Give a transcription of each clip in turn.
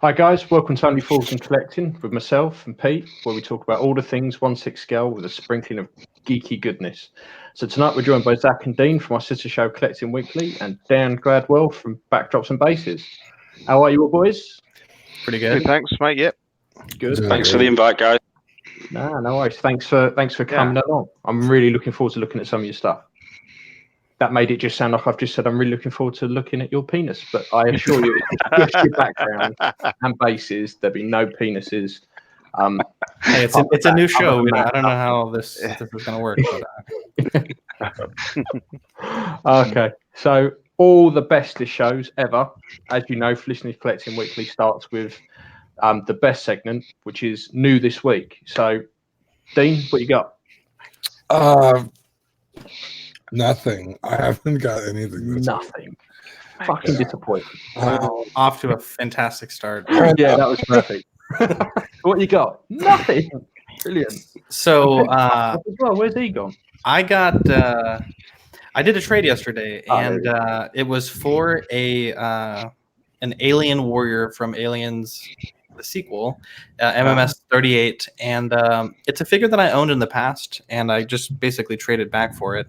Hi guys, welcome to Only Fools and Collecting with myself and Pete, where we talk about all the things 1/6 scale with a sprinkling of geeky goodness. So tonight we're joined by Zach and Dean from our sister show Collecting Weekly, and Dan Gradwell from Backdrops and Bases. How are you all, boys? Pretty good. Thanks, mate. Yep. Good. Thanks for the invite, guys. No worries. Thanks for coming along. I'm really looking forward to looking at some of your stuff. That made it just sound like I've just said I'm really looking forward to looking at your penis, but I assure you, it's just your background and bases. There'll be no penises. Hey, it's a new show. I don't know how this is going to work. But, Okay, so all the bestest shows ever, as you know, for listeners, Collecting Weekly starts with the best segment, which is new this week. So, Dean, what you got? Nothing. I haven't got anything. Nothing. Fucking disappointed. wow, off to a fantastic start. Yeah, that was perfect. What you got? Nothing. Brilliant. So, As well, where's he gone? I did a trade yesterday, and it was for an Alien Warrior from Aliens, the sequel, MMS 38, and it's a figure that I owned in the past, and I just basically traded back for it.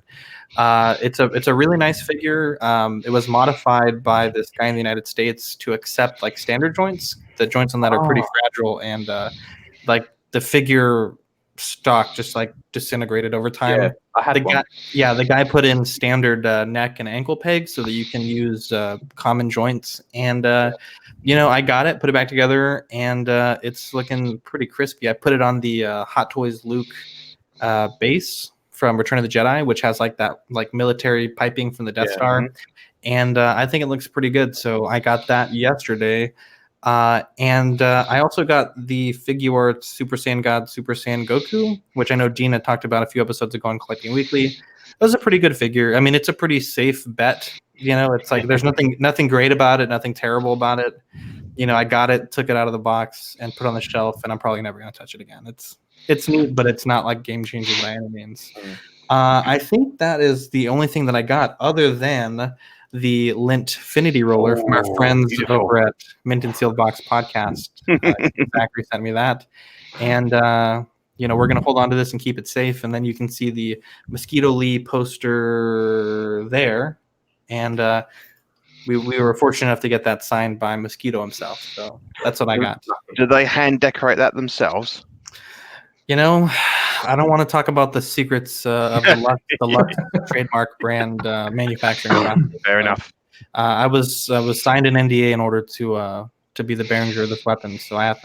It's a really nice figure. It was modified by this guy in the United States to accept like standard joints. The joints on that are pretty fragile, and like the figure stock just like disintegrated over time. Yeah, I had one. The guy put in standard neck and ankle pegs so that you can use common joints. And I got it, put it back together, and it's looking pretty crispy. I put it on the Hot Toys Luke base from Return of the Jedi, which has like that like military piping from the Death Star, and I think it looks pretty good. So I got that yesterday. And I also got the Figuarts Super Saiyan God, Super Saiyan Goku, which I know Dean had talked about a few episodes ago on Collecting Weekly. It was a pretty good figure. I mean, it's a pretty safe bet. It's like there's nothing great about it, nothing terrible about it. I got it, took it out of the box, and put it on the shelf, and I'm probably never going to touch it again. It's neat, but it's not like game changing by any means. I think that is the only thing that I got, other than the Lintfinity roller from our friends over at Mint and Sealed Box Podcast. Zachary sent me that, and we're gonna hold on to this and keep it safe. And then you can see the Mosquito Lee poster there, and we were fortunate enough to get that signed by Mosquito himself. So that's what I got. Did they hand decorate that themselves? I don't want to talk about the secrets of the Lux trademark brand manufacturing. Fair enough. I was signed an NDA in order to be the bearer of this weapon, so I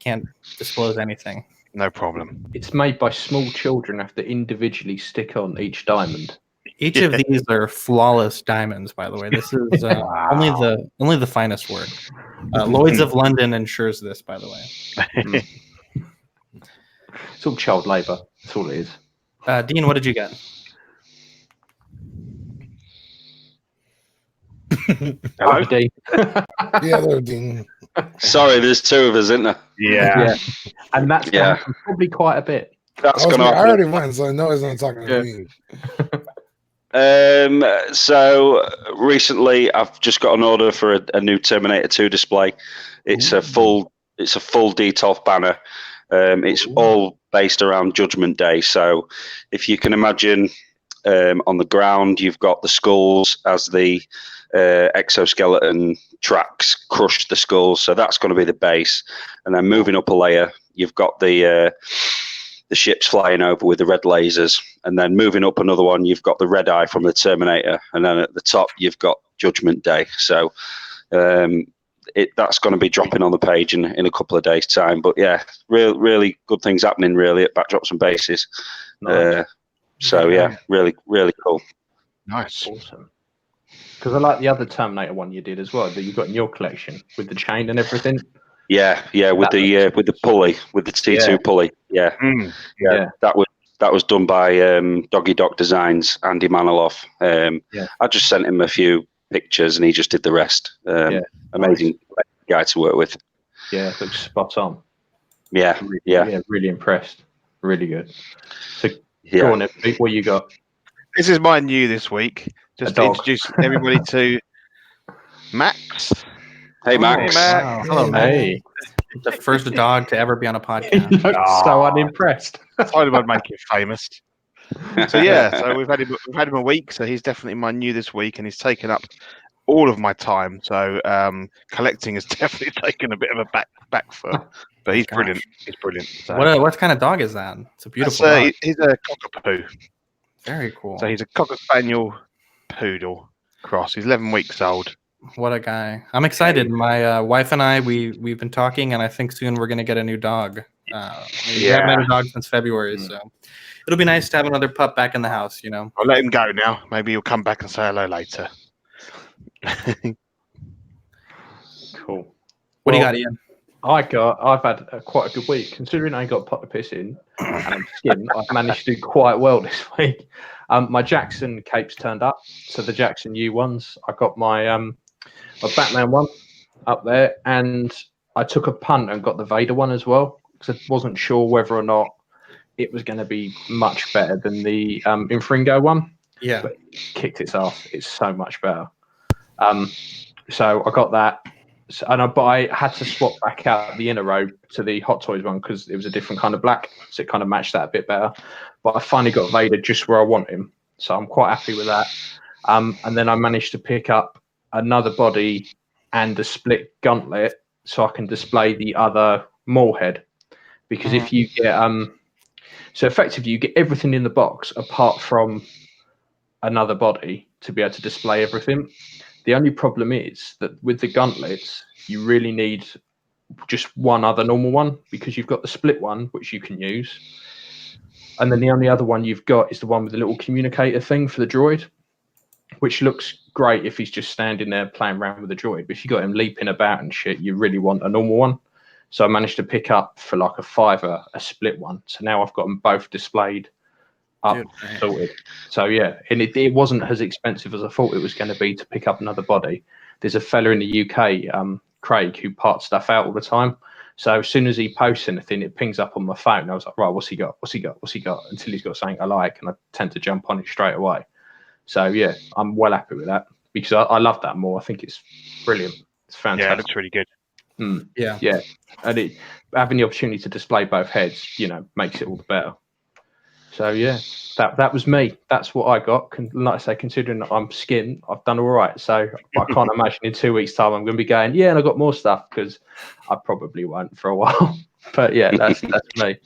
can't disclose anything. No problem. It's made by small children. Have to individually stick on each diamond. Each of these are flawless diamonds, by the way. This is only the finest work. Lloyd's of London ensures this, by the way. It's all child labour. That's all it is. Dean, what did you get? Hello, Dean. Hello, Dean. Sorry, there's two of us, isn't there? Yeah. And that's probably quite a bit. That's I gonna already went, so I know he's not talking to me. So recently, I've just got an order for a new Terminator 2 display. It's a full Detolf banner. It's all based around Judgment Day. So if you can imagine, on the ground, you've got the skulls as the exoskeleton tracks crush the skulls. So that's going to be the base. And then moving up a layer, you've got the ships flying over with the red lasers. And then moving up another one, you've got the red eye from the Terminator. And then at the top, you've got Judgment Day. So that's going to be dropping on the page in a couple of days' time. But yeah, really good things happening really at Backdrops and Bases. Nice. Really, really cool. Nice. Awesome. Because I like the other Terminator one you did as well that you got in your collection with the chain and everything. Yeah, with the pulley, with the T2 pulley. Yeah. That was done by Doggy Doc Designs, Andy Maniloff. I just sent him a few pictures and he just did the rest. Amazing guy to work with. Yeah, looks spot on. Yeah, really impressed. Really good. So go on, Pete, what you got? This is my new this week. Just to introduce everybody to Max. Hey, Max. Hey, Max. Wow. Hello, Max. Hey, The first dog to ever be on a he podcast. looks so Ah. unimpressed. Thought about making him famous. So yeah, so we've had him a week. So he's definitely my new this week, and he's taken up all of my time. So collecting has definitely taken a bit of a back foot. But he's Gosh. brilliant. He's brilliant. So What kind of dog is that? It's a beautiful that's, dog. he's a cockapoo. Very cool. So he's a cocker spaniel poodle cross. He's 11 weeks old. What a guy! I'm excited. My wife and I we've been talking, and I think soon we're gonna get a new dog. We haven't had a dog since February, so it'll be nice to have another pup back in the house. I'll let him go now. Maybe he'll come back and say hello later. Cool. What do you Well, got, Ian? I've had quite a good week considering I ain't got pot to piss in and I'm skin. I've managed to do quite well this week. My Jackson capes turned up, so the Jackson U ones. I got my my Batman one up there, and I took a punt and got the Vader one as well because I wasn't sure whether or not it was going to be much better than the Infringo one. Yeah. But kicked its ass. It's so much better. So I got that. But I had to swap back out the inner robe to the Hot Toys one because it was a different kind of black, so it kind of matched that a bit better. But I finally got Vader just where I want him, so I'm quite happy with that. And then I managed to pick up another body and a split gauntlet, so I can display the other Maul head. Because if you get so effectively you get everything in the box apart from another body to be able to display everything. The only problem is that with the gauntlets, you really need just one other normal one because you've got the split one, which you can use. And then the only other one you've got is the one with the little communicator thing for the droid, which looks great if he's just standing there playing around with the droid. But if you got him leaping about and shit, you really want a normal one. So I managed to pick up for like a $5 a split one. So now I've got them both displayed up, sorted. So yeah, and it wasn't as expensive as I thought it was going to be to pick up another body. There's a fella in the UK, Craig, who parts stuff out all the time. So as soon as he posts anything, it pings up on my phone. I was like, right, what's he got? What's he got? What's he got? Until he's got something I like, and I tend to jump on it straight away. So yeah, I'm well happy with that because I love that more. I think it's brilliant. It's fantastic. Yeah, it looks really good. Yeah, and having the opportunity to display both heads, makes it all the better. So yeah, that was me. That's what I got. Like I say, considering that I'm skin, I've done all right. So I can't imagine in 2 weeks' time I'm going to be going, yeah, and I got more stuff because I probably won't for a while. But yeah, that's me.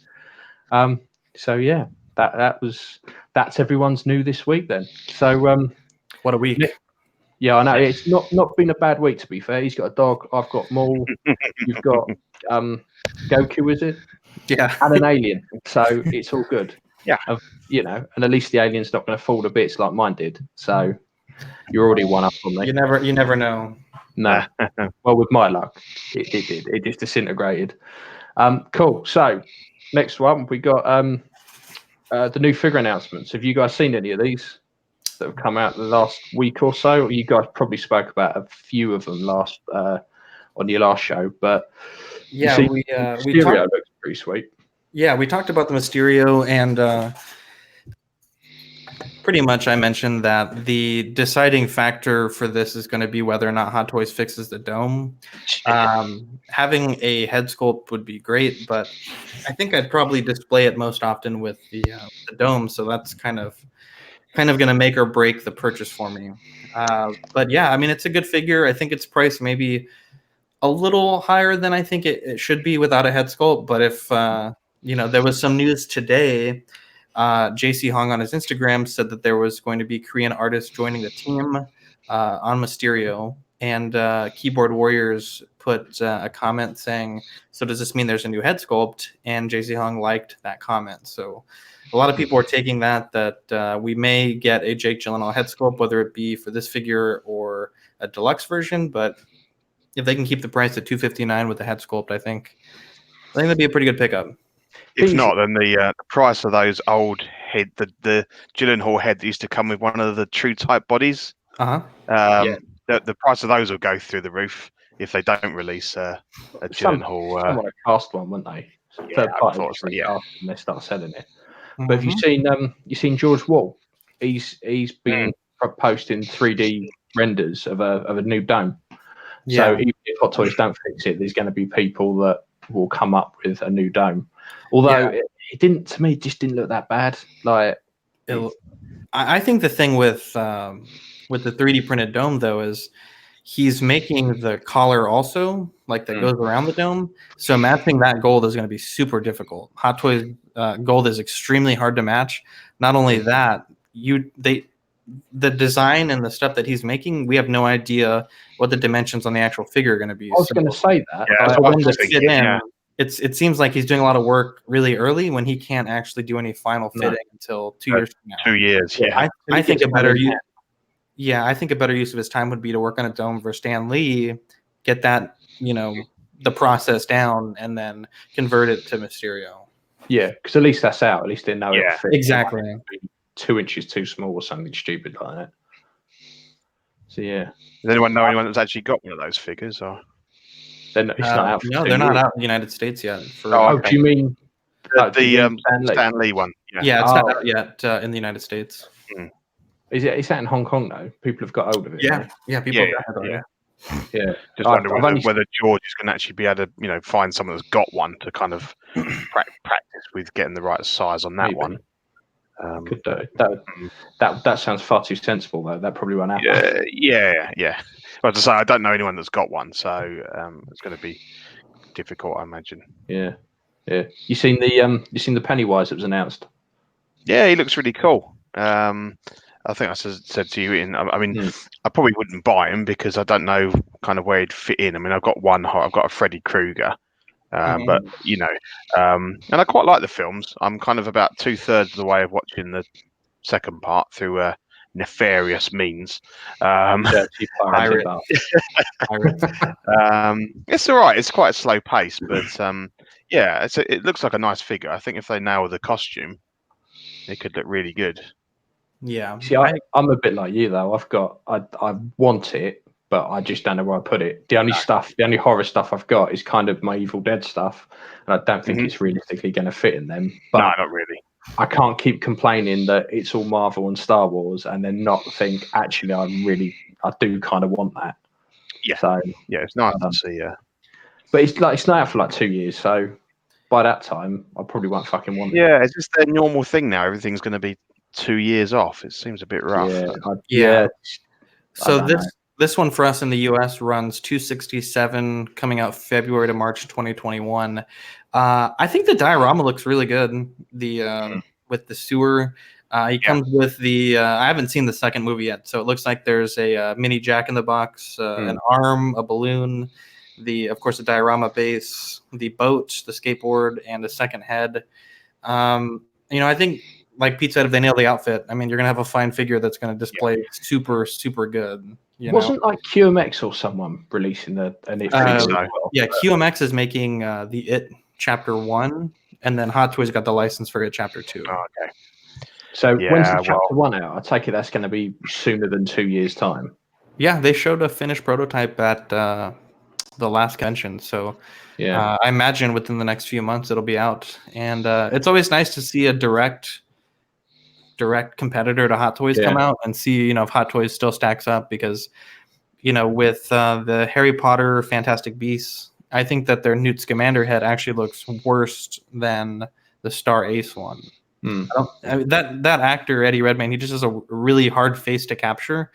So yeah, that's everyone's new this week then. So What a week. Yeah, I know it's not been a bad week to be fair. He's got a dog. I've got Maul. You've got Goku, is it? Yeah. And an alien. So it's all good. Yeah. And at least the alien's not going to fall to bits like mine did. So you're already one up on me. You never know. No. Well, with my luck, it did. It just disintegrated. Cool. So next one, we got the new figure announcements. Have you guys seen any of these that have come out the last week or so? You guys probably spoke about a few of them on your last show, but yeah, we Mysterio looks pretty sweet. Yeah, we talked about the Mysterio, and pretty much I mentioned that the deciding factor for this is going to be whether or not Hot Toys fixes the dome. Having a head sculpt would be great, but I think I'd probably display it most often with the dome, so that's kind of going to make or break the purchase for me. But yeah, I mean, it's a good figure. I think it's priced maybe a little higher than I think it should be without a head sculpt, but if there was some news today. JC Hong on his Instagram said that there was going to be Korean artists joining the team on Mysterio, and Keyboard Warriors put a comment saying, so does this mean there's a new head sculpt? And JC Hong liked that comment. So a lot of people are taking that we may get a Jake Gyllenhaal head sculpt, whether it be for this figure or a deluxe version. But if they can keep the price at $259 with the head sculpt, I think that'd be a pretty good pickup. If not, then the price of those old head, the Gyllenhaal head that used to come with one of the true type bodies, the price of those will go through the roof if they don't release a Gyllenhaal. Someone cast one, wouldn't they? Yeah, I thought so, and they start selling it. But have you seen George Wall? He's been posting 3D renders of a new dome. So if Hot Toys don't fix it, there's going to be people that will come up with a new dome. Although it didn't, to me, it just didn't look that bad. Like, I think the thing with the 3D printed dome though is he's making the collar also like that goes around the dome. So matching that gold is going to be super difficult. Hot Toys gold is extremely hard to match. Not only that, the design and the stuff that he's making, we have no idea what the dimensions on the actual figure are going to be. I was going to say that. Yeah, it seems like he's doing a lot of work really early when he can't actually do any final fitting until 2 years from now. 2 years, yeah. I think a better use. Yeah, I think a better use of his time would be to work on a dome for Stan Lee, get that, the process down, and then convert it to Mysterio. Yeah, because at least that's out. At least they know it fits. Exactly. 2 inches too small or something stupid like that. So yeah. Does anyone know anyone that's actually got one of those figures? Or then it's not out. No, they're not out in the United States yet. Do you mean the Stan Lee one? Yeah, it's not out yet in the United States. Is that in Hong Kong though? People have got hold of it. Yeah, people have got it. Yeah. Just wondering whether George is going to actually be able to, find someone that's got one to kind of practice with getting the right size on that one. Could do. That sounds far too sensible though. That probably won't happen. Yeah. Well, to say, I don't know anyone that's got one, so it's going to be difficult, I imagine. Yeah. You seen the Pennywise that was announced? Yeah, he looks really cool. I think I said to you, I probably wouldn't buy him because I don't know kind of where he'd fit in. I mean, I've got a Freddy Krueger, but and I quite like the films. I'm kind of about 2/3 of the way of watching the second part through nefarious means. It's all right. It's quite a slow pace, but it looks like a nice figure. I think if they nail the costume, it could look really good. Yeah. See, I'm a bit like you though. I want it, but I just don't know where I put it. The only horror stuff I've got is kind of my Evil Dead stuff, and I don't think it's realistically going to fit in them. But no, not really. I can't keep complaining that it's all Marvel and Star Wars, and then not think actually I do kind of want that. Yeah. So it's nice to see. Yeah. But it's not out for like 2 years, so by that time I probably won't fucking want it. Yeah, it's just their normal thing now. Everything's going to be 2 years off. It seems a bit rough. Yeah. So this one for us in the US runs $267, coming out February to March 2021. I think the diorama looks really good. With the sewer, he comes with the. I haven't seen the second movie yet, so it looks like there's a mini Jack in the Box, an arm, a balloon, of course the diorama base, the boat, the skateboard, and a second head. I think, like Pete said, if they nail the outfit, I mean, you're gonna have a fine figure that's gonna display super, super good. Wasn't like QMX or someone releasing an It figure as well? Yeah, QMX is making the It Chapter 1, and then Hot Toys got the license for It Chapter 2. Oh, okay. So when's the Chapter 1 out? I take it that's going to be sooner than 2 years' time. Yeah, they showed a finished prototype at the last convention, so I imagine within the next few months it'll be out. And it's always nice to see a direct competitor to Hot Toys come out and see if Hot Toys still stacks up, because with the Harry Potter Fantastic Beasts, I think that their Newt Scamander head actually looks worse than the Star Ace one. That actor Eddie Redmayne, he just has a really hard face to capture,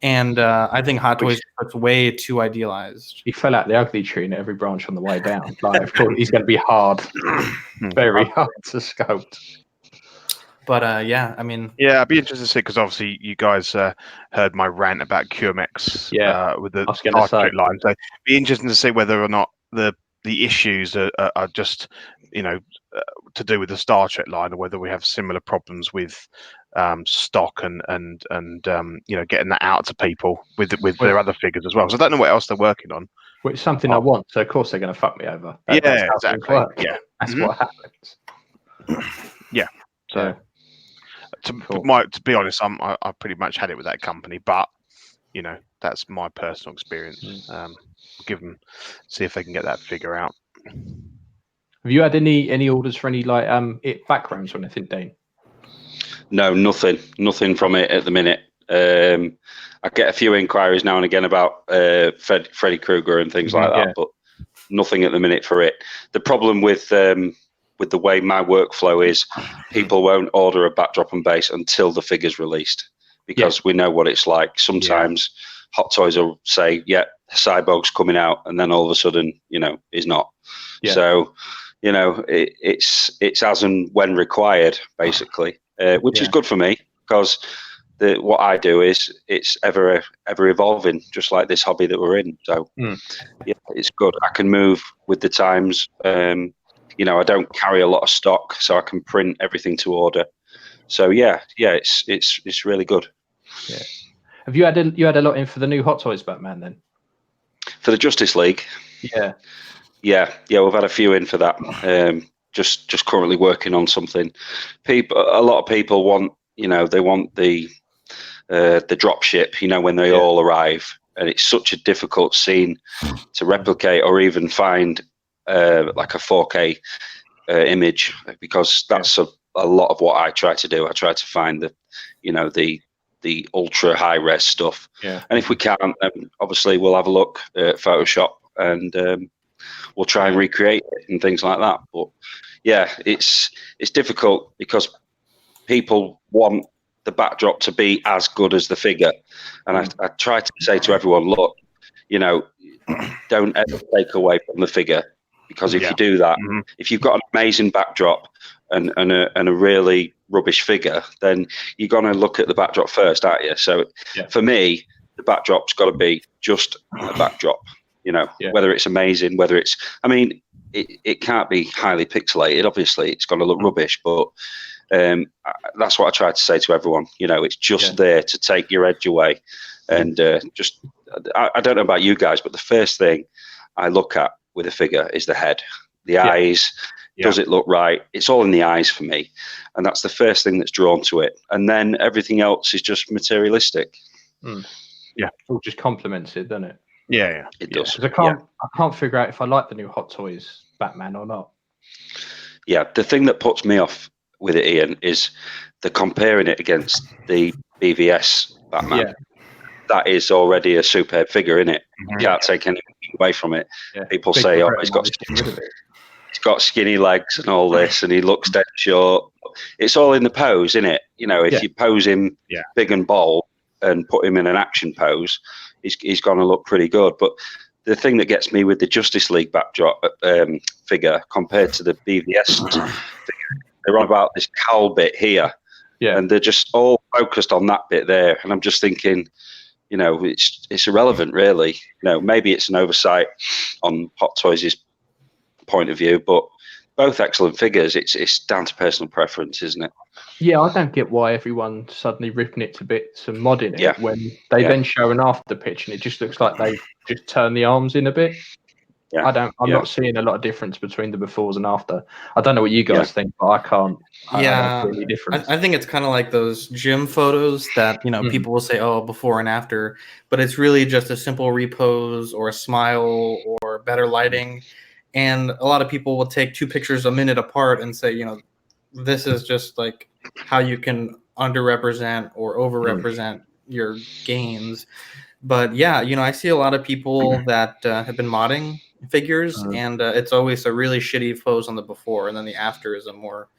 and I think Hot Toys looks way too idealized. He fell out the ugly tree in every branch on the way down. Like, of course, he's going to be hard, very hard to sculpt. But I mean, I'd be interested to see, because obviously you guys heard my rant about QMX with the Star Trek line. So it'd be interesting to see whether or not the issues are just to do with the Star Trek line, or whether we have similar problems with stock and getting that out to people with their other figures as well. So I don't know what else they're working on. Which is something I want, so of course they're going to fuck me over. That's exactly. Yeah, that's what happens. Yeah. So. To be honest, I pretty much had it with that company, but that's my personal experience. Give them, see if they can get that figure out. Have you had any orders for any It backgrounds or anything, Dean? No, nothing from it at the minute. I get a few inquiries now and again about Freddy Krueger and things like that, but nothing at the minute for it. The problem with the way my workflow is, people won't order a backdrop and base until the figure's released, because we know what it's like. Sometimes Hot Toys will say, Cyborg's coming out, and then all of a sudden, is not. So, it's as and when required, basically, which is good for me, because what I do is it's ever evolving, just like this hobby that we're in. So, it's good. I can move with the times. I don't carry a lot of stock, so I can print everything to order. So it's really good. Yeah. Have you had a lot in for the new Hot Toys Batman then? For the Justice League? Yeah, we've had a few in for that. Just currently working on something. A lot of people want, they want the drop ship, when they all arrive, and it's such a difficult scene to replicate or even find like a 4K image, because that's a lot of what I try to do. I try to find the ultra high res stuff. And if we can't, then obviously we'll have a look at Photoshop, and we'll try and recreate it and things like that. But it's difficult because people want the backdrop to be as good as the figure, and I try to say to everyone, look, don't ever take away from the figure, because if you do that, if you've got an amazing backdrop and a really rubbish figure, then you're going to look at the backdrop first, aren't you? So for me, the backdrop's got to be just a backdrop, whether it's amazing, whether it's, it can't be highly pixelated. Obviously, it's going to look rubbish, but that's what I try to say to everyone. It's just there to take your edge away. And I don't know about you guys, but the first thing I look at with a figure is the head, the eyes. Does it look right? It's all in the eyes for me. And that's the first thing that's drawn to it. And then everything else is just materialistic. It all just complements it, doesn't it? It does. 'Cause I can't figure out if I like the new Hot Toys Batman or not. The thing that puts me off with it, Ian, is the comparing it against the BVS Batman. That is already a superb figure, isn't it? You can't take anything away from it. People say, he's got skinny legs and all this, and he looks dead short. It's all in the pose, isn't it? If you pose him big and bold and put him in an action pose, he's going to look pretty good. But the thing that gets me with the Justice League backdrop figure compared to the BVS figure, they're on about this cowl bit here, and they're just all focused on that bit there. And I'm just thinking, it's irrelevant, really. Maybe it's an oversight on Hot Toys' point of view, but both excellent figures. It's down to personal preference, isn't it? I don't get why everyone's suddenly ripping it to bits and modding it when they then show an after pitch and it just looks like they've just turned the arms in a bit. I'm not seeing a lot of difference between the befores and after. I don't know what you guys think, but I can't. I don't see any difference. I think it's kind of like those gym photos that people will say, "Oh, before and after," but it's really just a simple repose or a smile or better lighting. And a lot of people will take two pictures a minute apart and say, this is just like how you can underrepresent or overrepresent your gains. But I see a lot of people that have been modding figures, and it's always a really shitty pose on the before, and then the after is a more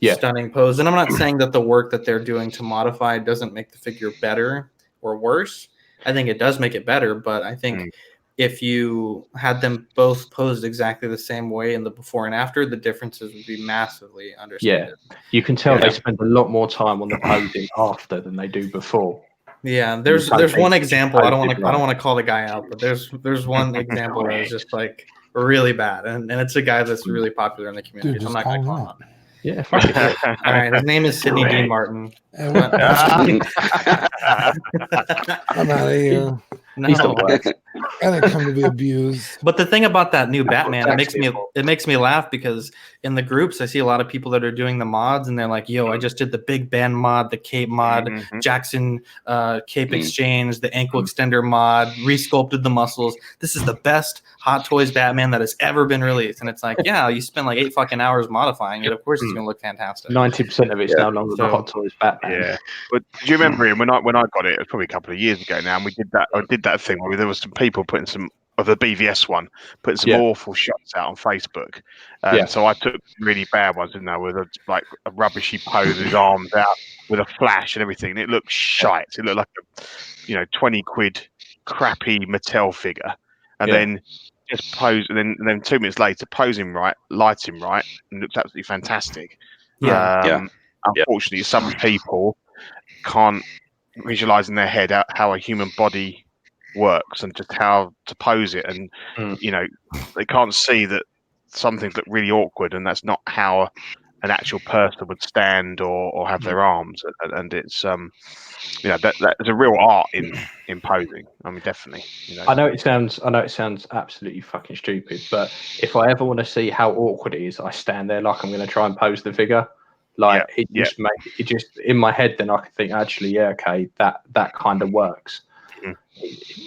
stunning pose. And I'm not saying that the work that they're doing to modify doesn't make the figure better or worse. I think it does make it better, but I think if you had them both posed exactly the same way in the before and after, the differences would be massively understated. You can tell they spend a lot more time on the posing after than they do before. There's one example. I don't want to call the guy out, but there's one example that is just like really bad, and it's a guy that's really popular in the community. Dude, I'm not going to call him out. Yeah, fuck it. All right, his name is Sidney Dean Martin. I'm out of here. He's the worst. And they come to be abused. But the thing about that new Batman, it Exactly. makes me laugh because in the groups I see a lot of people that are doing the mods and they're like, "Yo, I just did the Big Ben mod, the cape mod, Jackson cape exchange, the ankle extender mod, resculpted the muscles. This is the best Hot Toys Batman that has ever been released." And it's like, yeah, you spend like 8 fucking hours modifying it. Of course, it's gonna look fantastic. 90% of it's no longer the Hot Toys Batman. Yeah, but do you remember him when I got it? It was probably a couple of years ago now, and we did that. I did that thing where there was some people putting some of the BVS one, putting some awful shots out on Facebook. So I took really bad ones, didn't I, with a rubbishy pose, with his arms out, with a flash and everything. And it looked shite. It looked like a 20 quid crappy Mattel figure, and then just pose, and then 2 minutes later, pose him right, light him right, and looks absolutely fantastic. Unfortunately, some people can't visualize in their head how a human body works and just how to pose it, and they can't see that some things look really awkward, and that's not how an actual person would stand or have their arms, and it's that is a real art in posing. I mean, definitely. I know it sounds absolutely fucking stupid, but if I ever want to see how awkward it is, I stand there like I'm going to try and pose the figure. Like it just in my head, then I can think, actually, okay, that kind of works.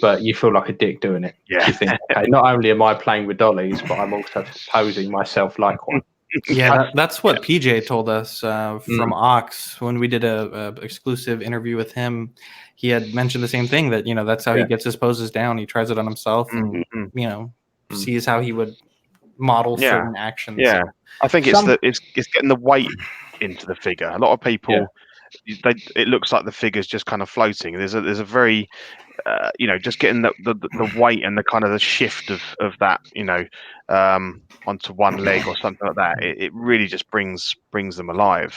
But you feel like a dick doing it. Yeah. You think, okay, not only am I playing with dollies, but I'm also posing myself like one. Yeah, that's what PJ told us from Ox when we did a exclusive interview with him. He had mentioned the same thing, that that's how he gets his poses down. He tries it on himself, and sees how he would model certain actions. Yeah, I think it's getting the weight into the figure. A lot of people, it looks like the figure's just kind of floating. There's a very just getting the weight and the kind of the shift of that onto one leg or something like that. It really just brings them alive.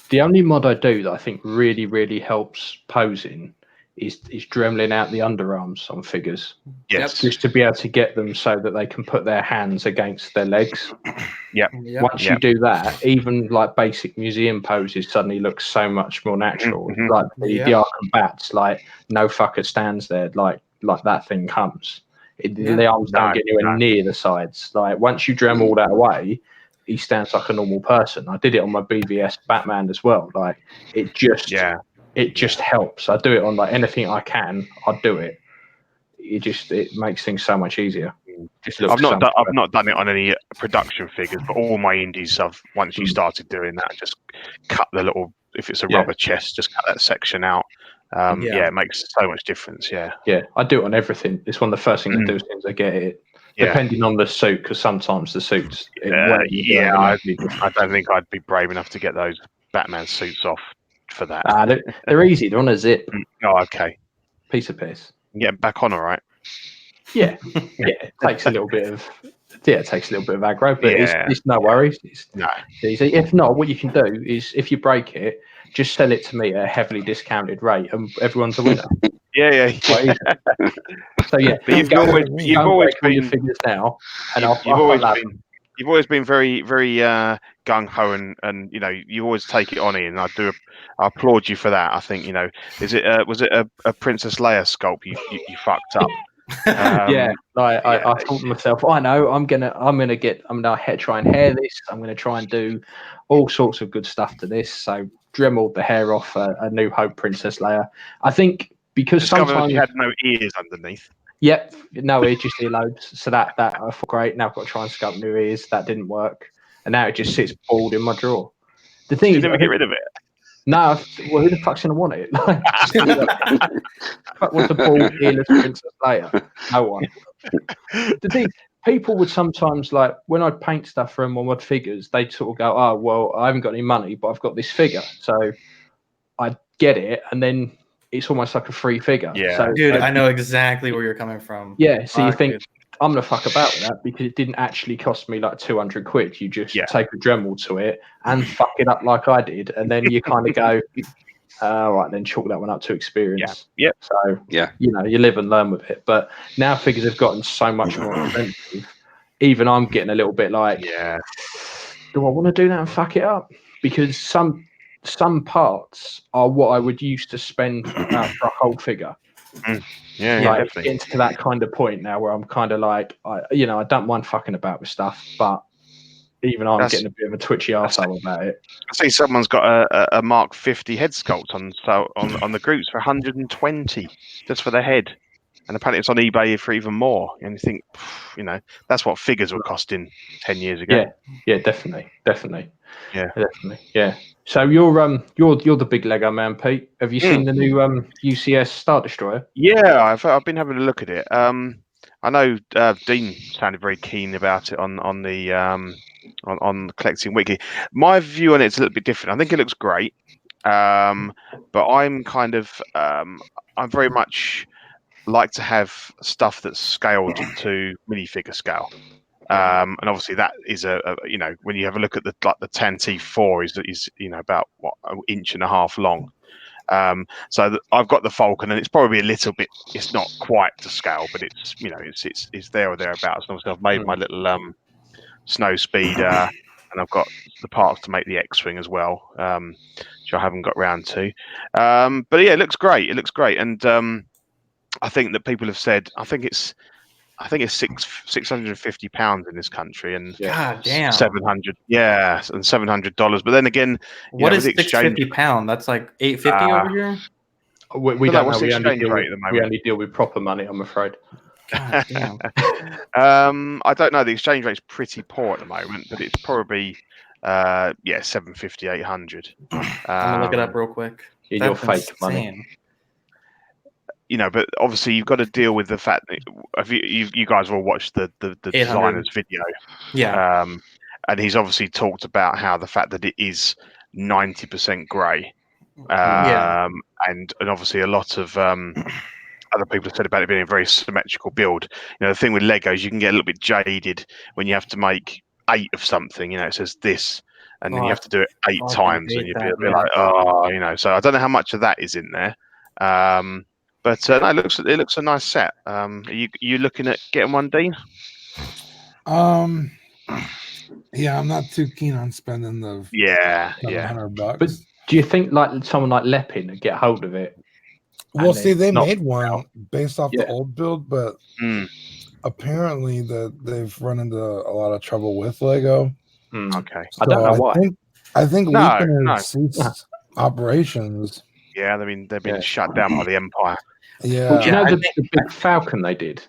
The only mod I do that I think really, really helps posing is dremeling out the underarms on figures. Yes. Just to be able to get them so that they can put their hands against their legs. Once you do that, even like basic museum poses suddenly look so much more natural. Like the Arkham Bats, like no fucker stands there like that thing comes. The arms don't get anywhere near the sides. Like once you dremel that away, he stands like a normal person. I did it on my BVS Batman as well. Like it just helps. I do it on like anything I can. I do it. It makes things so much easier. I've not done it on any production figures, but all my indies once you started doing that, just cut the little, if it's a rubber chest, just cut that section out. It makes so much difference. Yeah, I do it on everything. It's one of the first things I do as soon as I get it. Depending on the suit, because sometimes the suits. I don't think I'd be brave enough to get those Batman suits off for that. They're easy. They're on a zip. Oh, okay. Piece of piss. Get them back on, all right. Yeah. It takes a little bit of aggro, but it's no worries. It's easy. If not, what you can do is, if you break it, just sell it to me at a heavily discounted rate, and everyone's a winner. Yeah. So but you've always been your figures now, and you've always been very, very gung ho, and you always take it on, Ian. I applaud you for that. I think was it a Princess Leia sculpt you fucked up? I thought to myself, I know I'm gonna try and hair this. I'm gonna try and do all sorts of good stuff to this. So dremeled the hair off a New Hope Princess Leia. I think because sometimes you had no ears underneath. Yep, no ears, just earlobes. So that I thought great. Now I've got to try and sculpt new ears. That didn't work, and now it just sits bald in my drawer. The thing is, never get rid of it. No, well, who the fuck's gonna want it? Fuck, what's a bald earless Princess Leia? No one. The thing, people would sometimes, like when I'd paint stuff for them on mod figures, they'd sort of go, "Oh, well, I haven't got any money, but I've got this figure," so I'd get it, and then it's almost like a free figure. Yeah, so, dude, I know exactly where you're coming from. Yeah, so you think, I'm gonna fuck about with that because it didn't actually cost me like 200 quid. You just take a Dremel to it and fuck it up like I did, and then you kind of go, right, then chalk that one up to experience. Yeah. So you live and learn with it. But now figures have gotten so much more expensive. Even I'm getting a little bit like, do I want to do that and fuck it up? Because some parts are what I would use to spend for a whole figure. Yeah, Like, definitely. getting to that kind of point now where I'm kind of like, I don't mind fucking about with stuff, but even I'm getting a bit of a twitchy arsehole about it. I see someone's got a Mark 50 head sculpt on the groups for 120 just for the head, and apparently it's on eBay for even more. And you think, that's what figures were costing 10 years ago. Yeah, definitely. Yeah. So you're the big Lego man, Pete. Have you seen the new UCS Star Destroyer? Yeah, I've been having a look at it. I know Dean sounded very keen about it on the on Collecting Weekly. My view on it's a little bit different. I think it looks great, but I'm kind of I'm very much like to have stuff that's scaled to minifigure scale. And obviously that is when you have a look at the Tantive 4 is about an inch and a half long. So I've got the Falcon, and it's probably a little bit. It's not quite to scale, but it's it's there or thereabouts. And obviously I've made my little snow speeder, and I've got the parts to make the X-wing as well, which I haven't got round to. But yeah, it looks great. And I think that people have said I think it's £650 in this country, and God damn, 700, yeah, and $700. But then again, what is £650? That's like $850 over here. We don't know. We only deal with proper money, I'm afraid. God damn. I don't know. The exchange rate's pretty poor at the moment, but it's probably 750, 800. I'm gonna look it up real quick. In your fake money. But obviously you've got to deal with the fact that you guys all watched the designer's video. Yeah. And he's obviously talked about how the fact that it is 90% grey. And obviously a lot of other people have said about it being a very symmetrical build. The thing with Legos, you can get a little bit jaded when you have to make 8 of something. It says this, and then you have to do it 8 times, and you'd be a bit like, So I don't know how much of that is in there. But no, it looks a nice set. Are you looking at getting one, Dean? Yeah, I'm not too keen on spending the $700. But do you think like someone like Lepin would get hold of it? Well, see, they made one based off the old build, but apparently they've run into a lot of trouble with Lego. Okay, so I don't know why. I think Lepin has ceased operations. Yeah, they've been shut down by the Empire. Yeah. Well, do you know the big Falcon they did?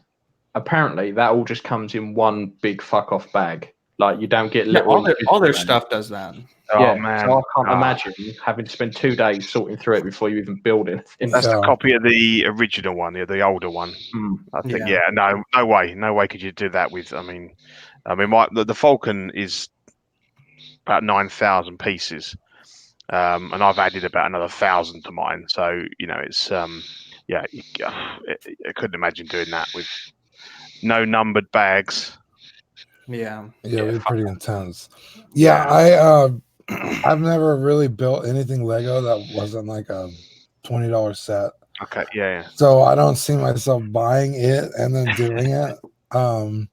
Apparently, that all just comes in one big fuck off bag. Like you don't get little. All their stuff does that. Oh man! So I can't imagine having to spend 2 days sorting through it before you even build it. That's the copy of the original one, the older one. I think. Yeah. No way could you do that with. The Falcon is about 9,000 pieces, and I've added about another 1,000 to mine. So it's I couldn't imagine doing that with no numbered bags. Yeah, it'd be pretty intense. Yeah, I've never really built anything Lego that wasn't like a $20 set. Okay, yeah. So I don't see myself buying it and then doing it. I'll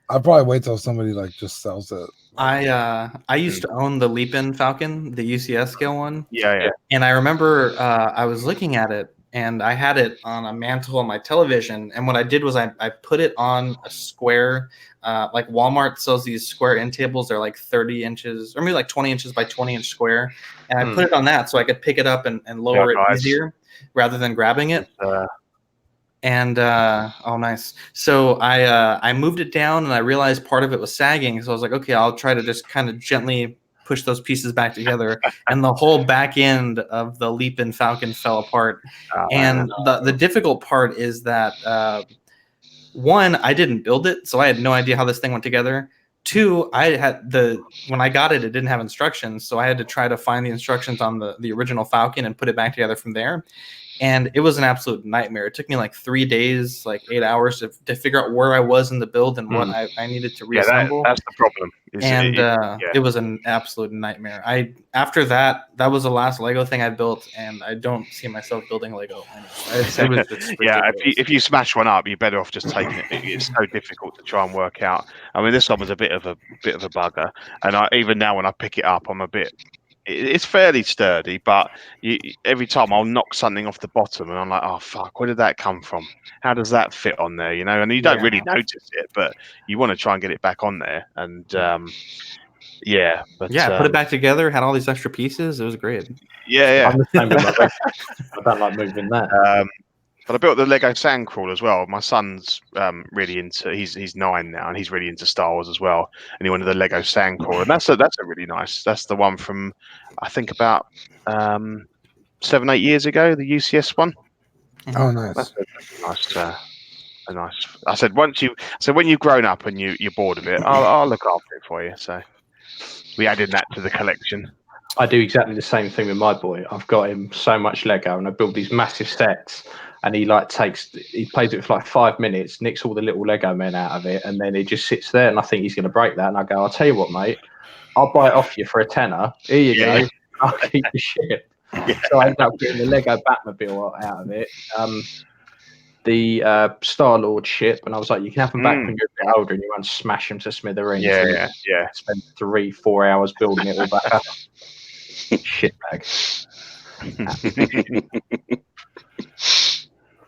probably wait till somebody just sells it. I used to own the Lepin Falcon, the UCS scale one. Yeah. And I remember I was looking at it, and I had it on a mantle on my television. And what I did was I put it on a square. Like Walmart sells these square end tables. They're like 30 inches, or maybe like 20 inches by 20 inch square. And I put it on that so I could pick it up and lower it easier rather than grabbing it. Nice. So I moved it down, and I realized part of it was sagging. So I was like, okay, I'll try to just kind of gently push those pieces back together, and the whole back end of the Lepin Falcon fell apart. The difficult part is that one, I didn't build it, so I had no idea how this thing went together. Two, when I got it, it didn't have instructions, so I had to try to find the instructions on the original Falcon and put it back together from there. And it was an absolute nightmare. It took me like 3 days, like 8 hours to figure out where I was in the build and what I needed to reassemble. That's the problem. It was an absolute nightmare. After that was the last Lego thing I built, and I don't see myself building Lego anymore. If you smash one up, you're better off just taking it. It's so difficult to try and work out. This one was a bit of a bugger, and even now when I pick it up, I'm a bit. it's fairly sturdy, but every time I'll knock something off the bottom, and I'm like, oh fuck, where did that come from? How does that fit on there? You know, and you don't really notice it, but you want to try and get it back on there, and put it back together. Had all these extra pieces. It was great. Yeah. I'm the same with my rest. I don't like moving that. But I built the Lego Sandcrawler as well. My son's really into. He's 9 now, and he's really into Star Wars as well. And he wanted the Lego Sandcrawler, and that's a really nice. That's the one from, I think about 7-8 years ago, the UCS one. Oh, nice. That's a nice. I said when you've grown up and you're bored of it, I'll look after it for you. So we added that to the collection. I do exactly the same thing with my boy. I've got him so much Lego, and I build these massive sets. And he plays it for like 5 minutes, nicks all the little Lego men out of it, and then he just sits there. And I think he's going to break that. And I go, I'll tell you what, mate, I'll buy it off you for a tenner. Here you go. I'll keep the shit. So I ended up getting the Lego Batmobile out of it. The Star-Lord ship, and I was like, you can have them back when you're a bit older, and you won't smash them to smithereens. Yeah. Spend 3-4 hours building it all back up. Shitbag.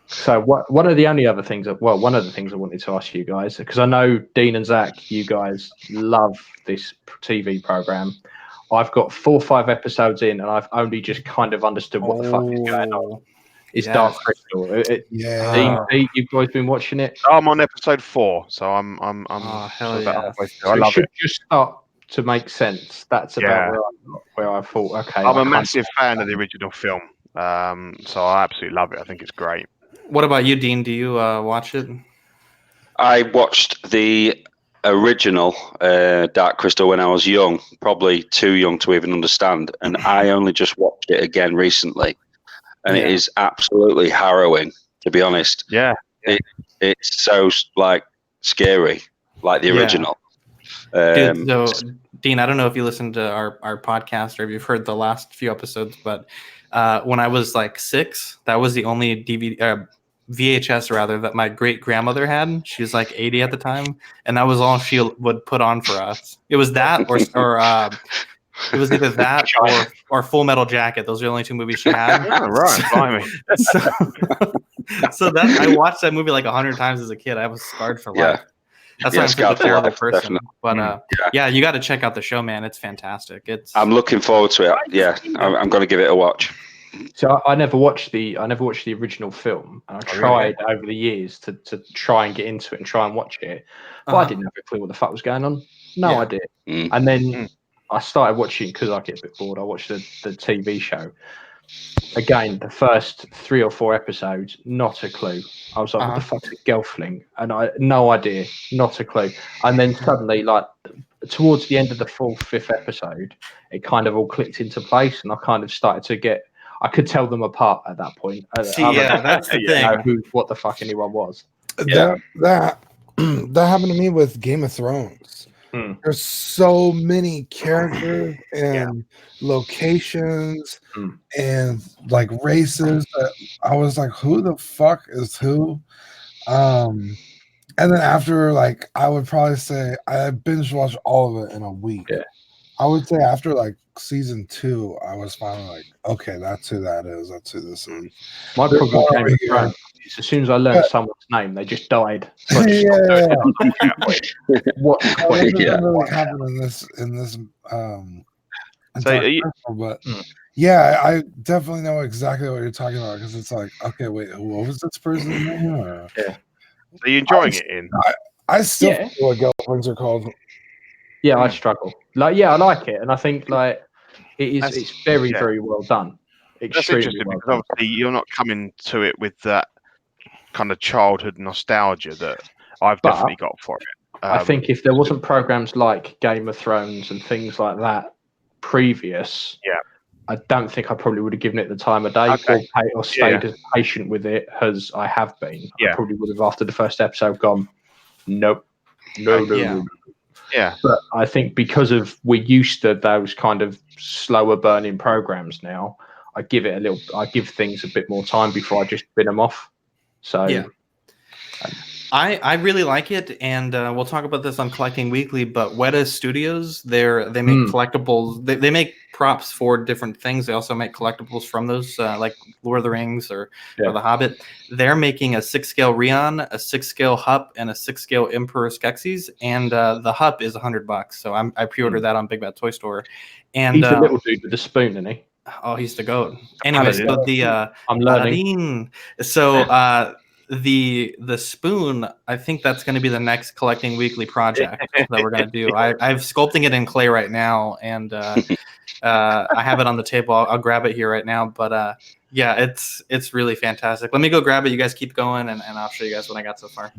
So one of the other things I wanted to ask you guys, because I know Dean and Zach, you guys love this TV program. I've got 4 or 5 episodes in, and I've only just kind of understood what the fuck is going on. It's Dark Crystal. Dean, you've guys been watching it? I'm on episode 4, so I'm hell yeah. So I love it. Just start to make sense. That's about where I thought, okay. I'm a massive fan of the original film, so I absolutely love it. I think it's great. What about you, Dean? Do you watch it? I watched the original Dark Crystal when I was young, probably too young to even understand, and I only just watched it again recently, and it is absolutely harrowing, to be honest. Yeah. It's so like scary, like the original. Dude, so Dean, I don't know if you listened to our podcast or if you've heard the last few episodes, but when I was like 6, that was the only VHS rather that my great grandmother had. She was like 80 at the time, and that was all she would put on for us. It was that, or it was either that or Full Metal Jacket. Those are the only 2 movies she had. Right, so that I watched that movie like 100 times as a kid. I was scarred for life. That's why I'm such a terrible person. Definitely. But you got to check out the show, man. It's fantastic. I'm looking forward to it. Yeah, I'm going to give it a watch. So I never watched the original film, and I tried over the years to try and get into it and try and watch it, but I didn't have a clue what the fuck was going on. No idea. And then I started watching because I get a bit bored. I watched the TV show. Again, the first 3 or 4 episodes, not a clue. I was like, what the fuck's a Gelfling? And no idea, not a clue. And then suddenly, like, towards the end of the 4th, 5th episode, it kind of all clicked into place, and I kind of started to get. I could tell them apart at that point. That's the thing. What the fuck anyone was. That happened to me with Game of Thrones. There's so many characters and locations and like races that I was like, who the fuck is who? And then after, like, I would probably say I binge watched all of it in a week. Yeah. I would say after like season 2, I was finally like, okay, that's who that is. That's who this is. My problem came with Thrones. As soon as I learned someone's name, they just died. So I just what really happened in this but I definitely know exactly what you're talking about, because it's like, okay, wait, what was this person's name? Are you enjoying it? I still feel what girlfriends are called. Yeah, I struggle. Like, I like it, and I think like it's very very well done. That's interesting because obviously you're not coming to it with that kind of childhood nostalgia that I've definitely got for it. I think if there wasn't programs like Game of Thrones and things like that previous, I don't think I probably would have given it the time of day or stayed as patient with it as I have been. I probably would have, after the first episode, gone, nope, no. Yeah. But I think because of we're used to those kind of slower burning programs now, I give things a bit more time before I just bin them off. So I really like it, and we'll talk about this on Collecting Weekly. But Weta Studios, they make collectibles. They make props for different things. They also make collectibles from those, like Lord of the Rings or The Hobbit. They're making a 6-scale Rion, a 6-scale Hup, and a 6-scale Emperor Skeksis. And the Hup is $100. So I pre-ordered that on Big Bad Toy Store. And he's the little dude with the spoon, isn't he? Oh, he's the goat. Anyway, so the I'm learning. So the spoon, I think that's going to be the next Collecting Weekly project that we're going to do. I'm sculpting it in clay right now, and I have it on the table. I'll grab it here right now. But yeah, it's really fantastic. Let me go grab it. You guys keep going, and I'll show you guys what I got so far.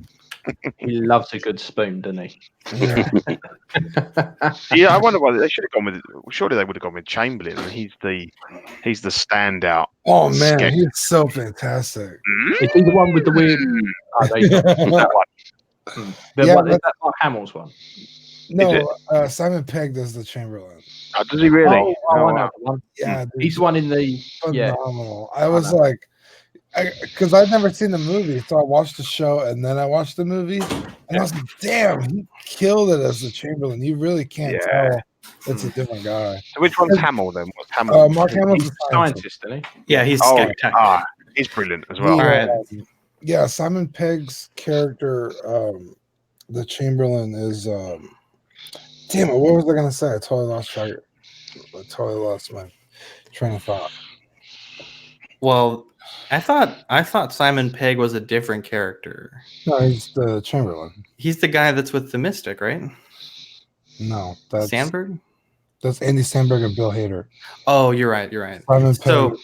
He loves a good spoon, doesn't he? Yeah, I wonder why they should have gone with. Surely they would have gone with Chamberlain. He's the standout. Oh man, he's so fantastic. Is he the one with the weird? Oh, there you go. That one. Is that Mark Hamill's one? No, Simon Pegg does the Chamberlain. Oh, does he really? Oh, I know the one. Yeah, he's the one in the phenomenal. I was like, because I'd never seen the movie, so I watched the show and then I watched the movie, and I was like, "Damn, he killed it as the Chamberlain." You really can't tell it's a different guy. So which one's Hamill then? What's Hamill? Mark Hamill's a scientist, isn't he? Yeah, he's spectacular. He's brilliant as well. All right. Yeah, Simon Pegg's character, the Chamberlain, is. Damn it! What was I gonna say? I totally lost my train of thought. Well, I thought Simon Pegg was a different character. No, he's the Chamberlain. He's the guy that's with the Mystic, right? No, that's Sandberg. That's Andy Samberg and Bill Hader. Oh, you're right. Simon Pegg.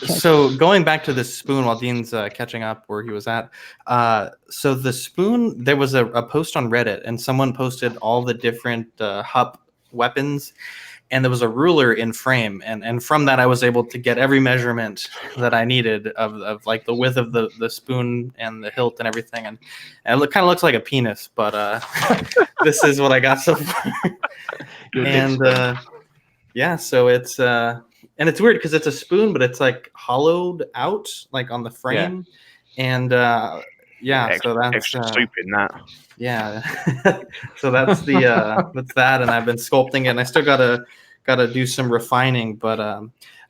So going back to the spoon while Dean's catching up where he was at. So the spoon, there was a post on Reddit, and someone posted all the different Hup weapons. And there was a ruler in frame, and from that I was able to get every measurement that I needed of like the width of the spoon and the hilt and everything, and it kind of looks like a penis, but this is what I got so far. And yeah, so it's and it's weird because it's a spoon, but it's like hollowed out, like on the frame, and so that's extra soup in that. Yeah, so that's that's that, and I've been sculpting it, and I still gotta do some refining, but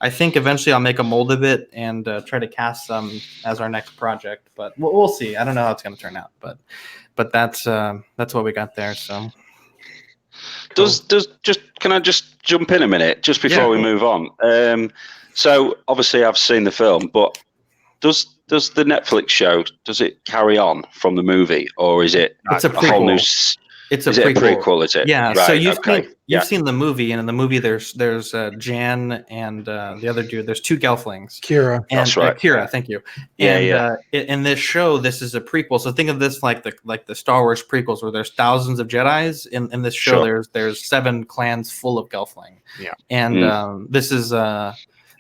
I think eventually I'll make a mold of it and try to cast some as our next project. But we'll see. I don't know how it's gonna turn out, but that's what we got there. So can I just jump in a minute just before we move on? So obviously I've seen the film, but does the Netflix show, does it carry on from the movie, or is it a whole new? It's a prequel, is it? Yeah. Right, So you've seen the movie, and in the movie there's Jan and the other dude. There's 2 Gelflings. Kira. And, that's right. Kira, thank you. And in this show, this is a prequel. So think of this like the Star Wars prequels, where there's thousands of Jedis. In this show, there's 7 clans full of Gelfling. Yeah. And this is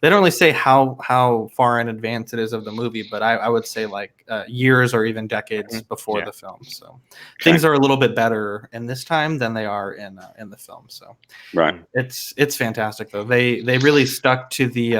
they don't really say how far in advance it is of the movie, but I would say like years or even decades before the film. So things are a little bit better in this time than they are in the film. So it's fantastic though. They really stuck to the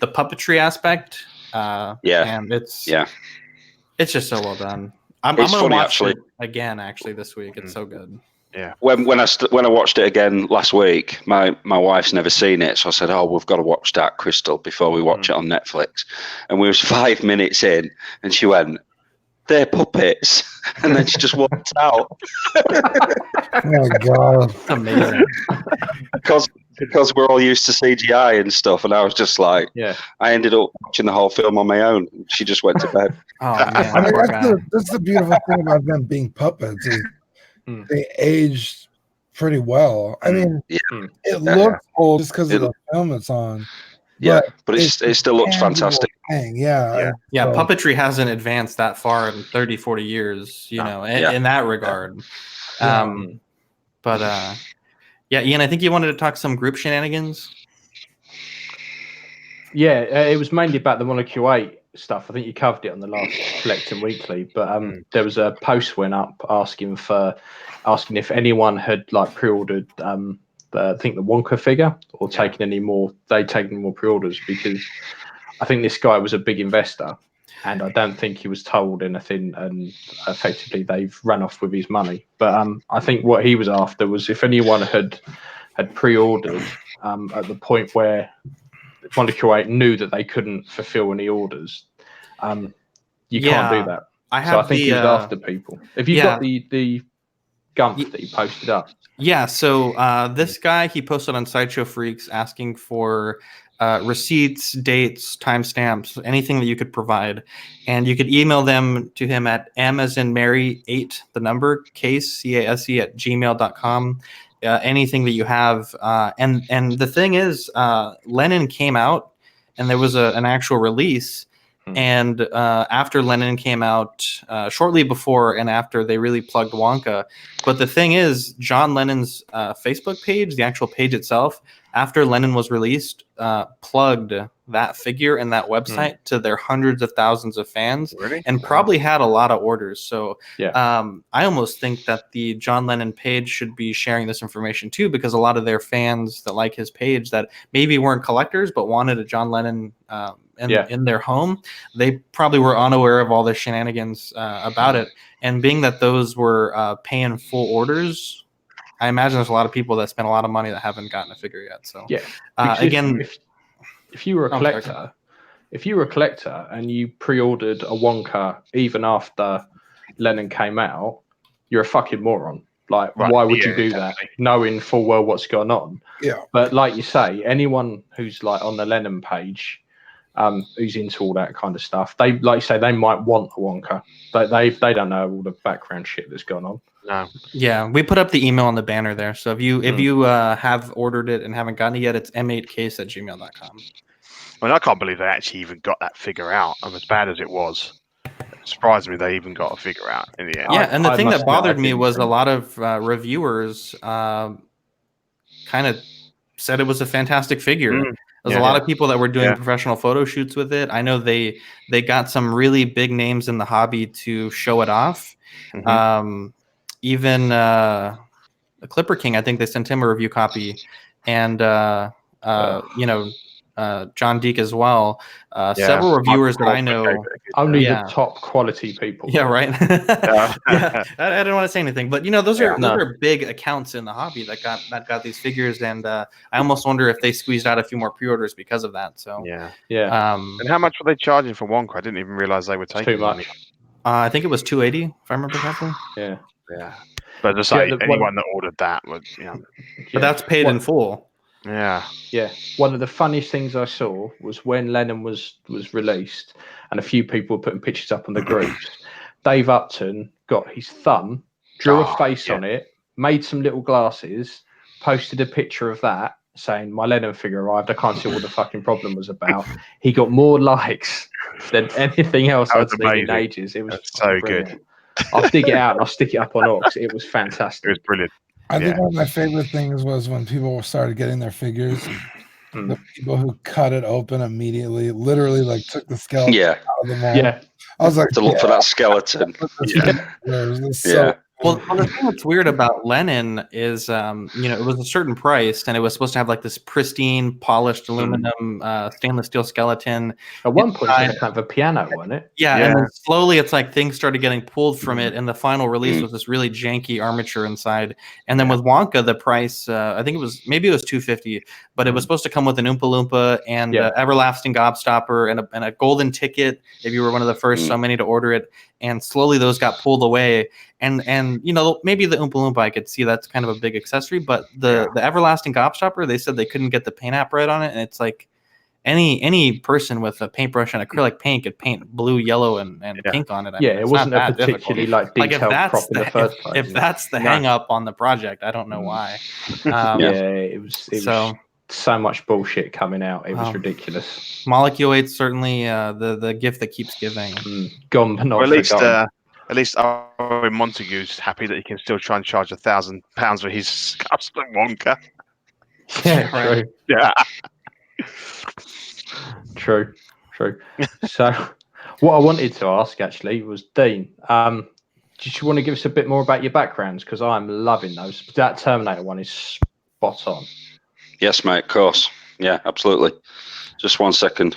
puppetry aspect. And it's just so well done. I'm gonna watch it again actually this week. It's so good. Yeah. When I watched it again last week, my wife's never seen it, so I said, "Oh, we've got to watch Dark Crystal before we watch it on Netflix." And we was 5 minutes in, and she went, "They're puppets," and then she just walked out. Oh my god, amazing! because we're all used to CGI and stuff, and I was just like, I ended up watching the whole film on my own. She just went to bed. Oh man, I mean, that's the beautiful thing about them being puppets. Is they aged pretty well. I mean, it looks old just because of the film it's on. Yeah, but it still looks fantastic. Yeah. Puppetry hasn't advanced that far in 30, 40 years, you know, in that regard. But Ian, I think you wanted to talk some group shenanigans. Yeah, it was mainly about the Monaco 8 stuff. I think you covered it on the last Collecting Weekly, but there was a post went up asking if anyone had like pre-ordered I think the Wonka figure or taken any more pre-orders, because I think this guy was a big investor and I don't think he was told anything, and effectively they've run off with his money. But I think what he was after was if anyone had pre-ordered at the point where Molecule 8 knew that they couldn't fulfill any orders, you can't do that. I think he was after people. If you got the Gump that he posted up. Yeah, so this guy, he posted on Sideshow Freaks asking for receipts, dates, timestamps, anything that you could provide. And you could email them to him at M as in Mary 8, the number, case, CASE at gmail.com. Anything that you have. And the thing is, Lennon came out and there was an actual release. And after Lennon came out, shortly before and after, they really plugged Wonka. But the thing is, John Lennon's Facebook page, the actual page itself, after Lennon was released, plugged that figure and that website to their hundreds of thousands of fans, and probably had a lot of orders. So I almost think that the John Lennon page should be sharing this information too, because a lot of their fans that like his page that maybe weren't collectors but wanted a John Lennon in their home, they probably were unaware of all the shenanigans about it. And being that those were paying full orders, I imagine there's a lot of people that spent a lot of money that haven't gotten a figure yet. So again, if you were a collector, and you pre-ordered a Wonka even after Lennon came out, you're a fucking moron. Like, why would you do that, knowing full well what's going on? Yeah. But like you say, anyone who's like on the Lennon page, who's into all that kind of stuff, they, like you say, they might want a Wonka, but they don't know all the background shit that's gone on. No. Yeah, we put up the email on the banner there. So if you have ordered it and haven't gotten it yet, it's m8case@gmail.com. I mean, I can't believe they actually even got that figure out. As bad as it was, it surprised me they even got a figure out in the end. Yeah, and the thing that bothered me was a lot of reviewers kind of said it was a fantastic figure. There's a lot of people that were doing professional photo shoots with it. I know they got some really big names in the hobby to show it off. Even the Clipper King, I think they sent him a review copy, and John Deek as well. Several reviewers that I know. Only the top quality people. Yeah, right. I didn't want to say anything, but those are big accounts in the hobby that got these figures, and I almost wonder if they squeezed out a few more pre-orders because of that. So yeah. And how much were they charging for Wonka? I didn't even realize they were taking too much. money. I think it was $280, if I remember correctly. Yeah. But just say anyone that ordered that would, But that's paid in full. Yeah. One of the funniest things I saw was when Lennon was released, and a few people were putting pictures up on the groups. Dave Upton got his thumb, drew a face on it, made some little glasses, posted a picture of that, saying, "My Lennon figure arrived. I can't see what the fucking problem was about." He got more likes than anything else I'd seen in ages. It was so brilliant. good. I'll dig it out and I'll stick it up on Ox. It was fantastic. It was brilliant. I think one of my favorite things was when people started getting their figures. The people who cut it open immediately, literally like took the skeleton out of the mold. Yeah. I was like, to look for that skeleton. Well, the thing that's weird about Lennon is, it was a certain price, and it was supposed to have like this pristine, polished aluminum, stainless steel skeleton. At one point, it was kind of a piano, wasn't it? Yeah, and then slowly, it's like things started getting pulled from it, and the final release was this really janky armature inside. And then with Wonka, the price, I think it was $250, but it was supposed to come with an Oompa Loompa and Everlasting Gobstopper and a golden ticket if you were one of the first so many to order it. And slowly those got pulled away, and maybe the Oompa Loompa I could see that's kind of a big accessory, but the Everlasting Gobstopper, they said they couldn't get the paint app right on it, and it's like any person with a paintbrush and acrylic paint could paint blue, yellow, and pink on it. I mean, it wasn't a particularly detailed prop in the first place. If that's the hang up on the project, I don't know why. It was so much bullshit coming out. It was ridiculous. Molecule 8 certainly the gift that keeps giving. Gone but not forgotten. At least Owen Montague's happy that he can still try and charge £1,000 for his custom Wonka. Yeah, true. Yeah. True. So, what I wanted to ask actually was, Dean, do you want to give us a bit more about your backgrounds? Because I'm loving those. That Terminator one is spot on. Yes, mate, of course. Yeah, absolutely. Just 1 second.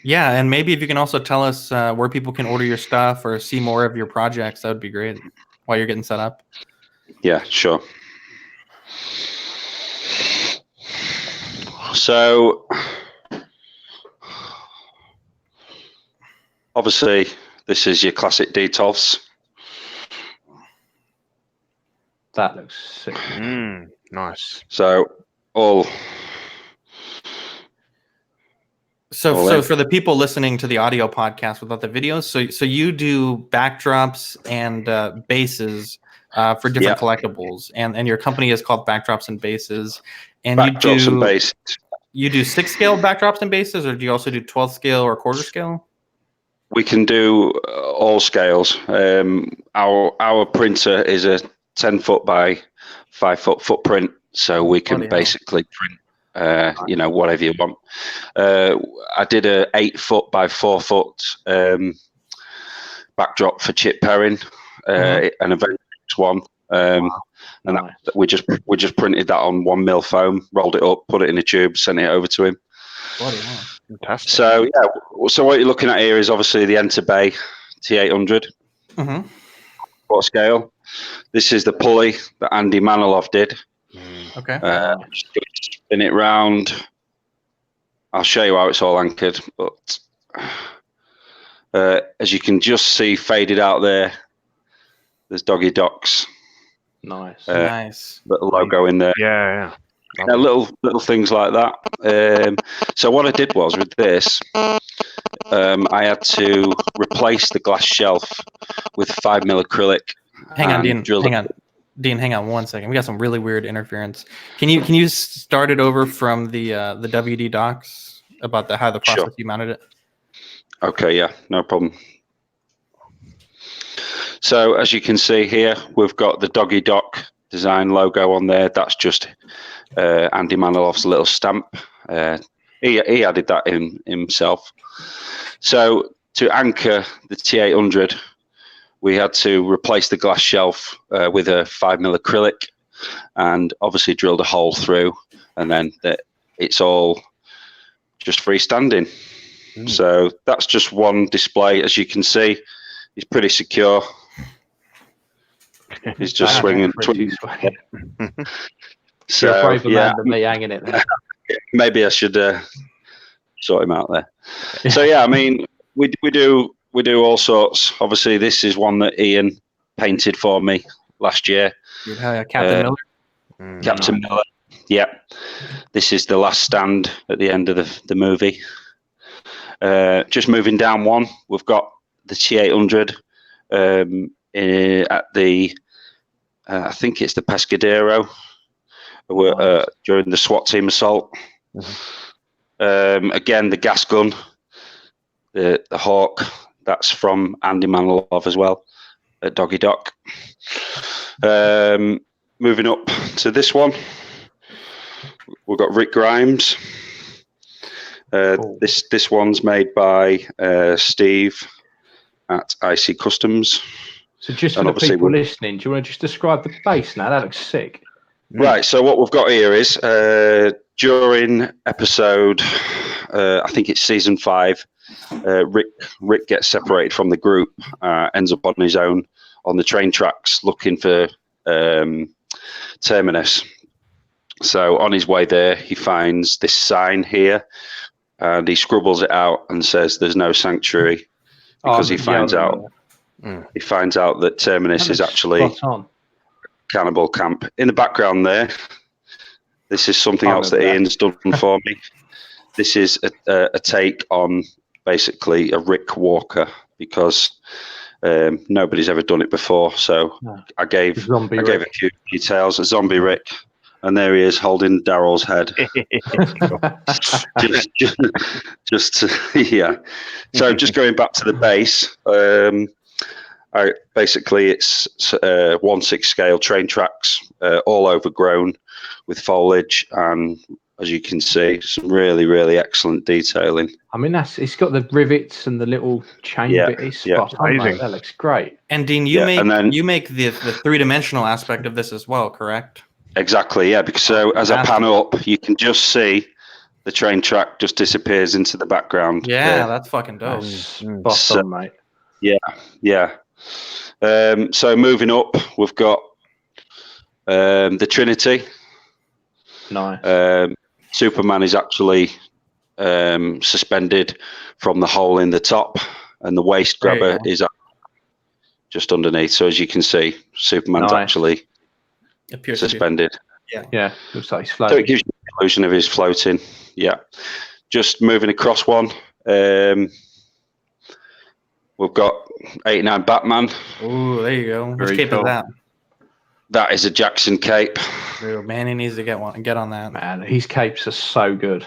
Yeah, and maybe if you can also tell us where people can order your stuff or see more of your projects, that would be great while you're getting set up. Yeah, sure. So, obviously, this is your classic Detolfs. That looks sick. Nice. So, all. So for the people listening to the audio podcast without the videos, so you do backdrops and bases for different collectibles, and your company is called Backdrops and Bases, and Backdrops and Bases. You do 6-scale backdrops and bases, or do you also do 12 scale or quarter scale? We can do all scales. Our printer is a 10-foot by 5-foot footprint, so we can basically print whatever you want. I did a 8-foot by 4-foot backdrop for Chip Perrin, an Avengers one, and we just printed that on 1mm foam, rolled it up, put it in a tube, sent it over to him. Fantastic. So so what you're looking at here is obviously the Enter Bay T800 quarter scale. This is the pulley that Andy Manilow did. Okay. Spin it round. I'll show you how it's all anchored, but as you can just see faded out there, there's Doggy Docks. Nice. Nice. Little logo in there. Yeah. Little things like that. So what I did was with this, I had to replace the glass shelf with 5mm acrylic. Hang on, Dean. Hang on 1 second. We got some really weird interference. Can you start it over from the WD docs about how the process you mounted it? Okay, yeah, no problem. So as you can see here, we've got the Doggy Dock design logo on there. That's just Andy Manilow's little stamp. He added that in himself. So to anchor the T800, we had to replace the glass shelf with a 5mm acrylic, and obviously drilled a hole through, and then it's all just freestanding. So that's just one display. As you can see, it's pretty secure. He's just swinging. So you're a braver man than me hanging it there. Maybe I should sort him out there. So yeah, I mean, we do all sorts. Obviously, this is one that Ian painted for me last year. Captain Miller. Captain Miller. Yeah. This is the last stand at the end of the movie. Just moving down one, we've got the T800 at the, I think it's the Pescadero, during the SWAT team assault. Again, the gas gun, the Hawk, that's from Andy Manilow as well at Doggy Dock. Moving up to this one, we've got Rick Grimes. This one's made by Steve at IC Customs. So just for the people listening, do you want to just describe the base now? That looks sick. Right, so what we've got here is during episode, I think it's season 5, Rick gets separated from the group, ends up on his own on the train tracks looking for Terminus. So on his way there, he finds this sign here, and he scribbles it out and says there's no sanctuary, because he finds out that Terminus is actually cannibal camp. In the background there, this is something else that Ian's done for me. This is a take on basically a Rick Walker, because nobody's ever done it before. So I gave a few details. A zombie Rick, and there he is holding Daryl's head. Yeah. So just going back to the base, basically it's 1/6 scale train tracks, all overgrown with foliage, and as you can see, some really, really excellent detailing. I mean, it's got the rivets and the little chain bit. It's spot on, mate. That looks great. And Dean, you make the 3-dimensional aspect of this as well, correct? Exactly, yeah. Because as I pan up, you can just see the train track just disappears into the background. Yeah, that's fucking dope. Spot on, mate. Yeah. So moving up, we've got the Trinity. Nice. Superman is actually suspended from the hole in the top, and the waist grabber is just underneath. So as you can see, Superman's actually suspended. Yeah. Looks like he's floating. So it gives you the illusion of his floating. Yeah. Just moving across one. We've got 89 Batman. Ooh, there you go. Which cape is that? That is a Jackson cape. Dude, man, he needs to get on that. Man, his capes are so good.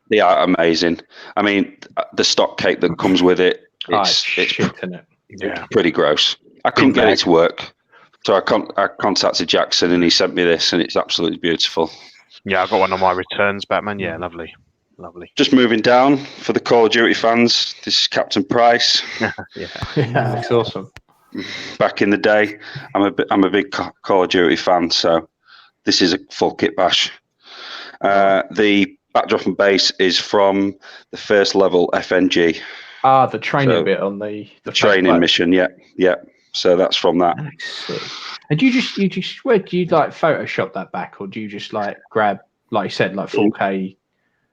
They are amazing. I mean, the stock cape that comes with it, it's shit, isn't it? Yeah. pretty gross. I couldn't get it to work. So I contacted Jackson and he sent me this, and it's absolutely beautiful. Yeah, I got one on my returns, Batman. Yeah, lovely. Just moving down for the Call of Duty fans, this is Captain Price. Yeah, looks awesome. Back in the day, I'm a big Call of Duty fan, so this is a full kit bash. The backdrop and base is from the first level FNG. The training bit on the training mission. Yeah. So that's from that. And you just where do you like Photoshop that back, or do you just like grab, like you said, like 4K?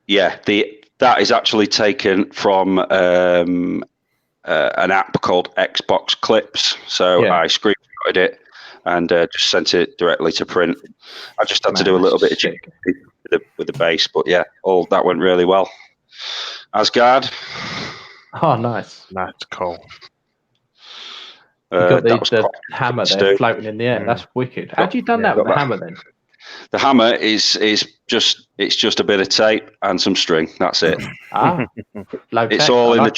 Yeah, that is actually taken from an app called Xbox Clips. So I screenshotted it and just sent it directly to print. I just had to do a little bit of checking with the base, but yeah, all that went really well. Asgard. Oh, nice. That's cool. You got the hammer there floating in the air. That's wicked. How'd you done that with the hammer then? The hammer is just a bit of tape and some string. That's it. It's all in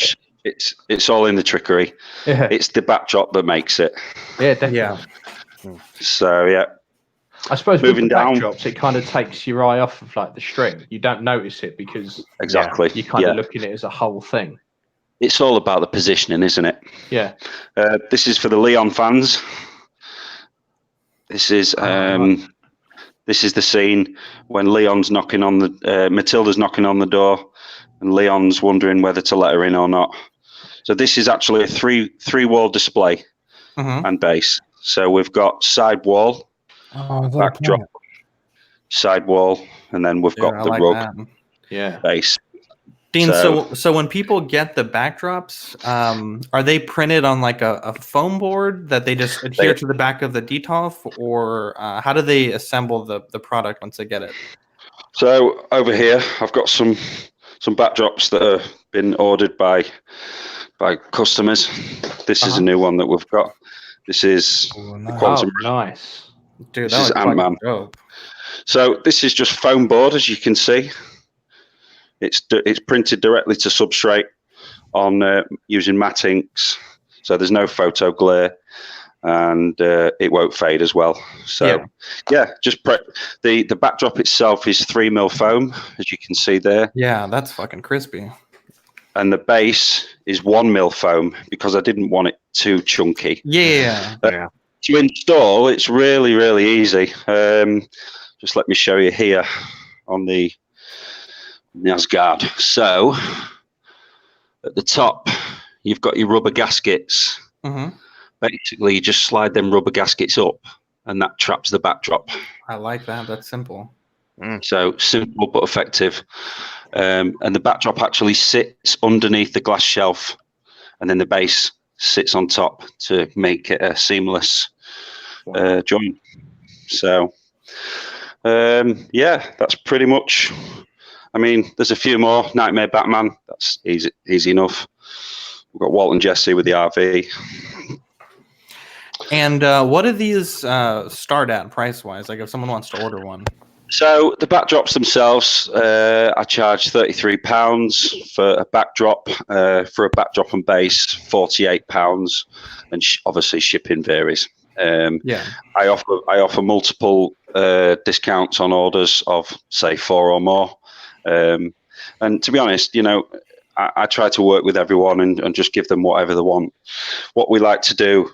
it's all in the trickery. Yeah. It's the backdrop that makes it. Yeah, definitely. Yeah. So yeah. I suppose moving with the backdrops, it kind of takes your eye off of like the string. You don't notice it because you're kind of looking at it as a whole thing. It's all about the positioning, isn't it? Yeah. This is for the Leon fans. This is this is the scene when Leon's knocking on the Matilda's knocking on the door, and Leon's wondering whether to let her in or not. So this is actually a three wall display and base. So we've got side wall, backdrop, side wall, and then we've got the rug base. Dean, so when people get the backdrops, are they printed on like a foam board that they just adhere to the back of the DTOF, or how do they assemble the product once they get it? So over here, I've got some backdrops that have been ordered by customers. This is a new one that we've got. This is the Quantum. Oh, nice. Dude, this is Ant-Man. So this is just foam board, as you can see. It's printed directly to substrate on using matte inks, so there's no photo glare, and it won't fade as well. So just the backdrop itself is 3mm foam, as you can see there. Yeah, that's fucking crispy. And the base is 1mm foam because I didn't want it too chunky. Yeah. To install, it's really, really easy. Just let me show you here on the Asgard. So at the top, you've got your rubber gaskets. Basically, you just slide them rubber gaskets up, and that traps the backdrop. I like that. That's simple. So simple but effective. And the backdrop actually sits underneath the glass shelf, and then the base sits on top to make it a seamless joint. So that's pretty much. I mean, there's a few more. Nightmare Batman, that's easy enough. We've got Walt and Jesse with the RV. And what do these start at price-wise? Like if someone wants to order one? So the backdrops themselves, I charge £33 for a backdrop. For a backdrop and base, £48, and obviously shipping varies. I offer multiple discounts on orders of say 4 or more. And to be honest, I try to work with everyone and just give them whatever they want. What we like to do,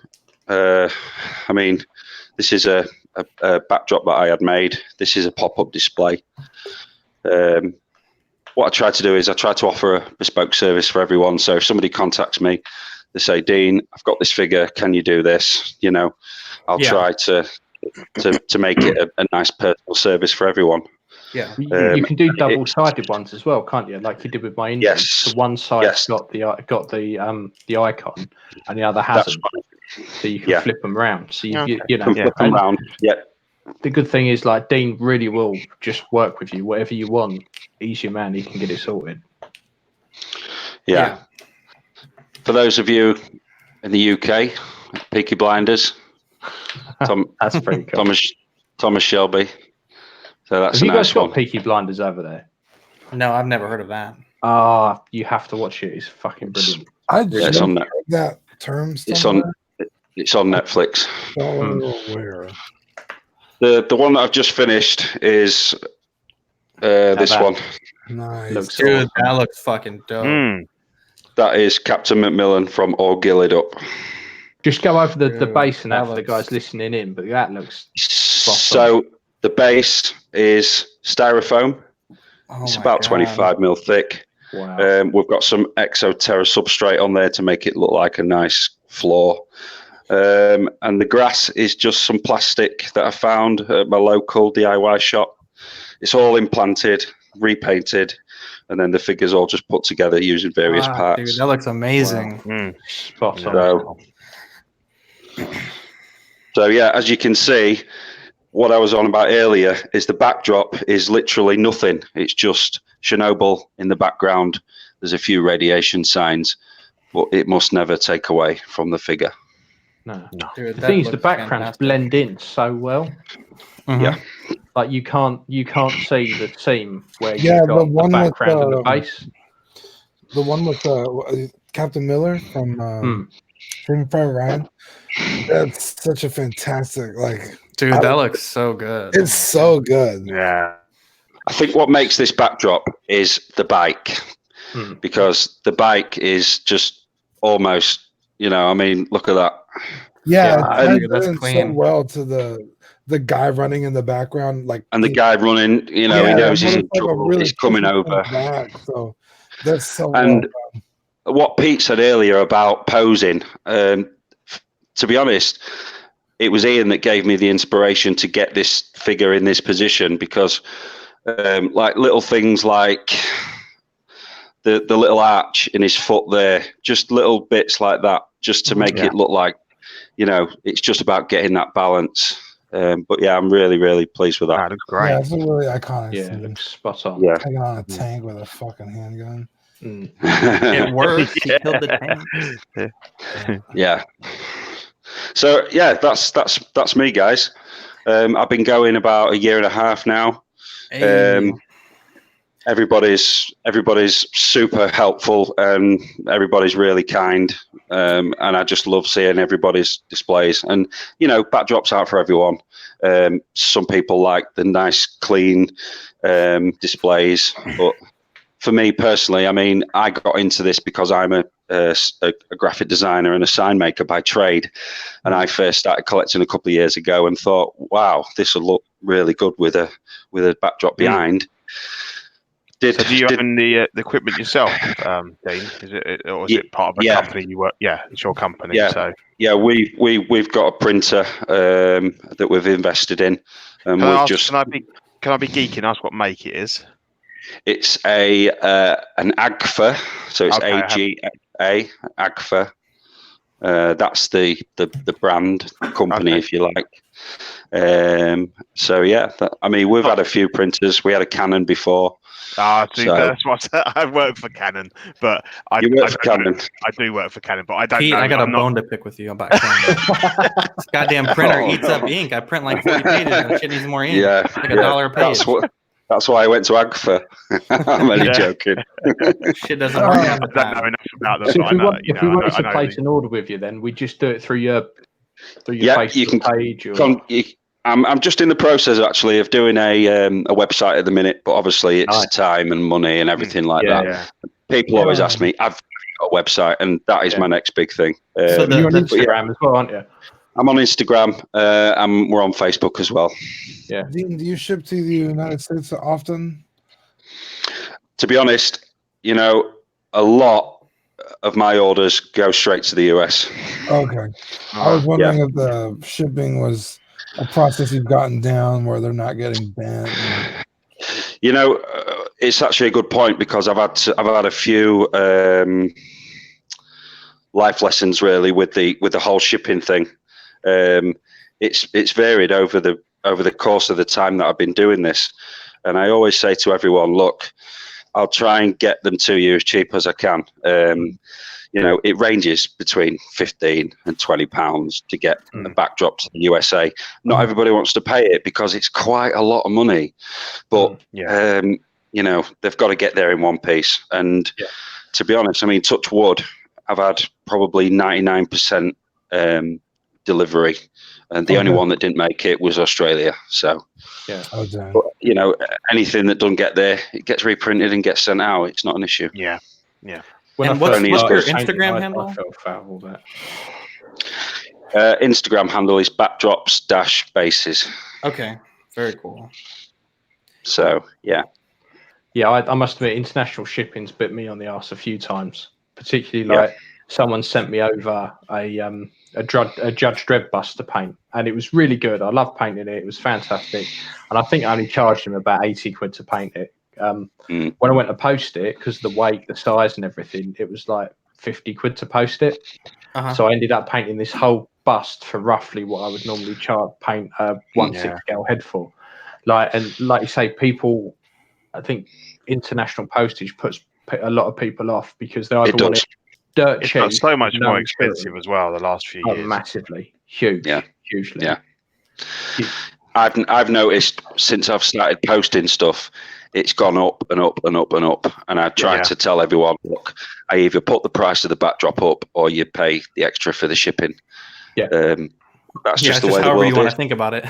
I mean, this is a backdrop that I had made. This is a pop-up display. what I try to do is I try to offer a bespoke service for everyone. So if somebody contacts me, they say, Dean, I've got this figure. Can you do this? You know, I'll try to make it a nice personal service for everyone. Yeah, you can do double-sided ones as well, can't you? Like you did with my Indian. Yes. So one side's got the icon, and the other hasn't. So you can flip them around. So you know, flip them around. Yeah. The good thing is, like, Dean really will just work with you. Whatever you want, he's your man. He can get it sorted. Yeah. For those of you in the UK, Peaky Blinders, that's pretty cool. Thomas Shelby. So that's Have you guys got one. Peaky Blinders over there? No, I've never heard of that. You have to watch it. It's fucking brilliant. It's on that term. It's on Netflix. Where? The one that I've just finished is this one. Nice. Dude, that looks fucking dope. That is Captain Macmillan from All Gilled Up. Just go over the base and that for the guys listening in, but that looks so. The base is styrofoam. It's about 25 mil thick. Wow. We've got some Exoterra substrate on there to make it look like a nice floor. And the grass is just some plastic that I found at my local DIY shop. It's all implanted, repainted, and then the figures all just put together using various parts. Dude, that looks amazing. Wow. Spot on. So yeah, as you can see, what I was on about earlier is the backdrop is literally nothing. It's just Chernobyl in the background. There's a few radiation signs, but it must never take away from the figure. No. Dude, the thing is, the backgrounds blend in so well. Mm-hmm. Yeah. Like you can't see the seam where you've got the background and the base. The one with Captain Miller from Saving Private Ryan. That's such a fantastic, dude, that looks so good. It's so good. Yeah. I think what makes this backdrop is the bike, because the bike is just almost, I mean, look at that. Yeah, that's so clean. well to the guy running in the background, and the guy running, he knows he's in trouble. He's coming over. Back, so that's so. And what Pete said earlier about posing, to be honest, it was Ian that gave me the inspiration to get this figure in this position, because like little things like the little arch in his foot there, just little bits like that, just to make it look like, it's just about getting that balance. But yeah, I'm really, really pleased with that. That looks great. Yeah, it's a really iconic. Yeah, it looks spot on. Yeah. Taking on a tank with a fucking handgun. It works. He killed the tank. Yeah. So yeah, that's me, guys. I've been going about a year and a half now. Hey. Everybody's super helpful, and everybody's really kind, and I just love seeing everybody's displays. And backdrops aren't for everyone. Some people like the nice, clean displays, but for me personally, I mean, I got into this because I'm a graphic designer and a sign maker by trade, and I first started collecting a couple of years ago and thought, wow, this will look really good with a backdrop behind. So do you own the equipment yourself, Dean? Is it part of a company you work? Yeah, it's your company. Yeah, so we've got a printer that we've invested in, and can I be geeky and ask what make it is? It's an Agfa, so it's AGA Agfa. That's the brand company, if you like. So yeah, we've had a few printers. We had a Canon before. That's what I work for Canon, but I do work for Canon, but I don't. Pete, I got a bone to pick with you about Canon. This goddamn printer eats up ink. I print like 40 pages and shit needs more ink. Yeah, like $1 a page. That's why I went to Agfa. I'm only joking. Shit doesn't work out. I don't know enough about them. So if we wanted to place an order with you, then we just do it through your Facebook page. Or... I'm just in the process actually of doing a website at the minute, but obviously it's time and money and everything like that. Yeah. People always ask me, I've got a website, and that is my next big thing. So you're on Instagram as well, aren't you? I'm on Instagram, and we're on Facebook as well. Yeah. Dean, do you ship to the United States often? To be honest, a lot of my orders go straight to the US. Okay. I was wondering if the shipping was a process you've gotten down where they're not getting banned. It's actually a good point because I've had a few life lessons really with the whole shipping thing. It's varied over the course of the time that I've been doing this, and I always say to everyone, look, I'll try and get them to you as cheap as I can. It ranges between £15 and £20 to get a backdrop to the USA. Not everybody wants to pay it because it's quite a lot of money, but they've got to get there in one piece. And to be honest, I mean, touch wood, I've had probably 99% delivery, and the only one that didn't make it was Australia. So, anything that doesn't get there, it gets reprinted and gets sent out. It's not an issue. Yeah. And what's your Instagram handle? Instagram handle is backdrops-bases. Okay, very cool. So, yeah. Yeah, I must admit, international shipping's bit me on the arse a few times. Particularly, someone sent me over a Judge Dredd bust to paint, and it was really good. I love painting it. It was fantastic, and I think I only charged him about 80 quid to paint it. When I went to post it, because the weight, the size, and everything, it was like 50 quid to post it. So I ended up painting this whole bust for roughly what I would normally paint a 1/6 scale head for. Like you say, people, I think international postage puts a lot of people off because they either want it dirt cheap. It's so much more expensive as well the last few years. Massively. Hugely. Yeah. I've noticed since I've started posting stuff, it's gone up and up and up and up. And I try to tell everyone, look, I either put the price of the backdrop up or you pay the extra for the shipping. Yeah. That's just the way the however world you want is. to think about it.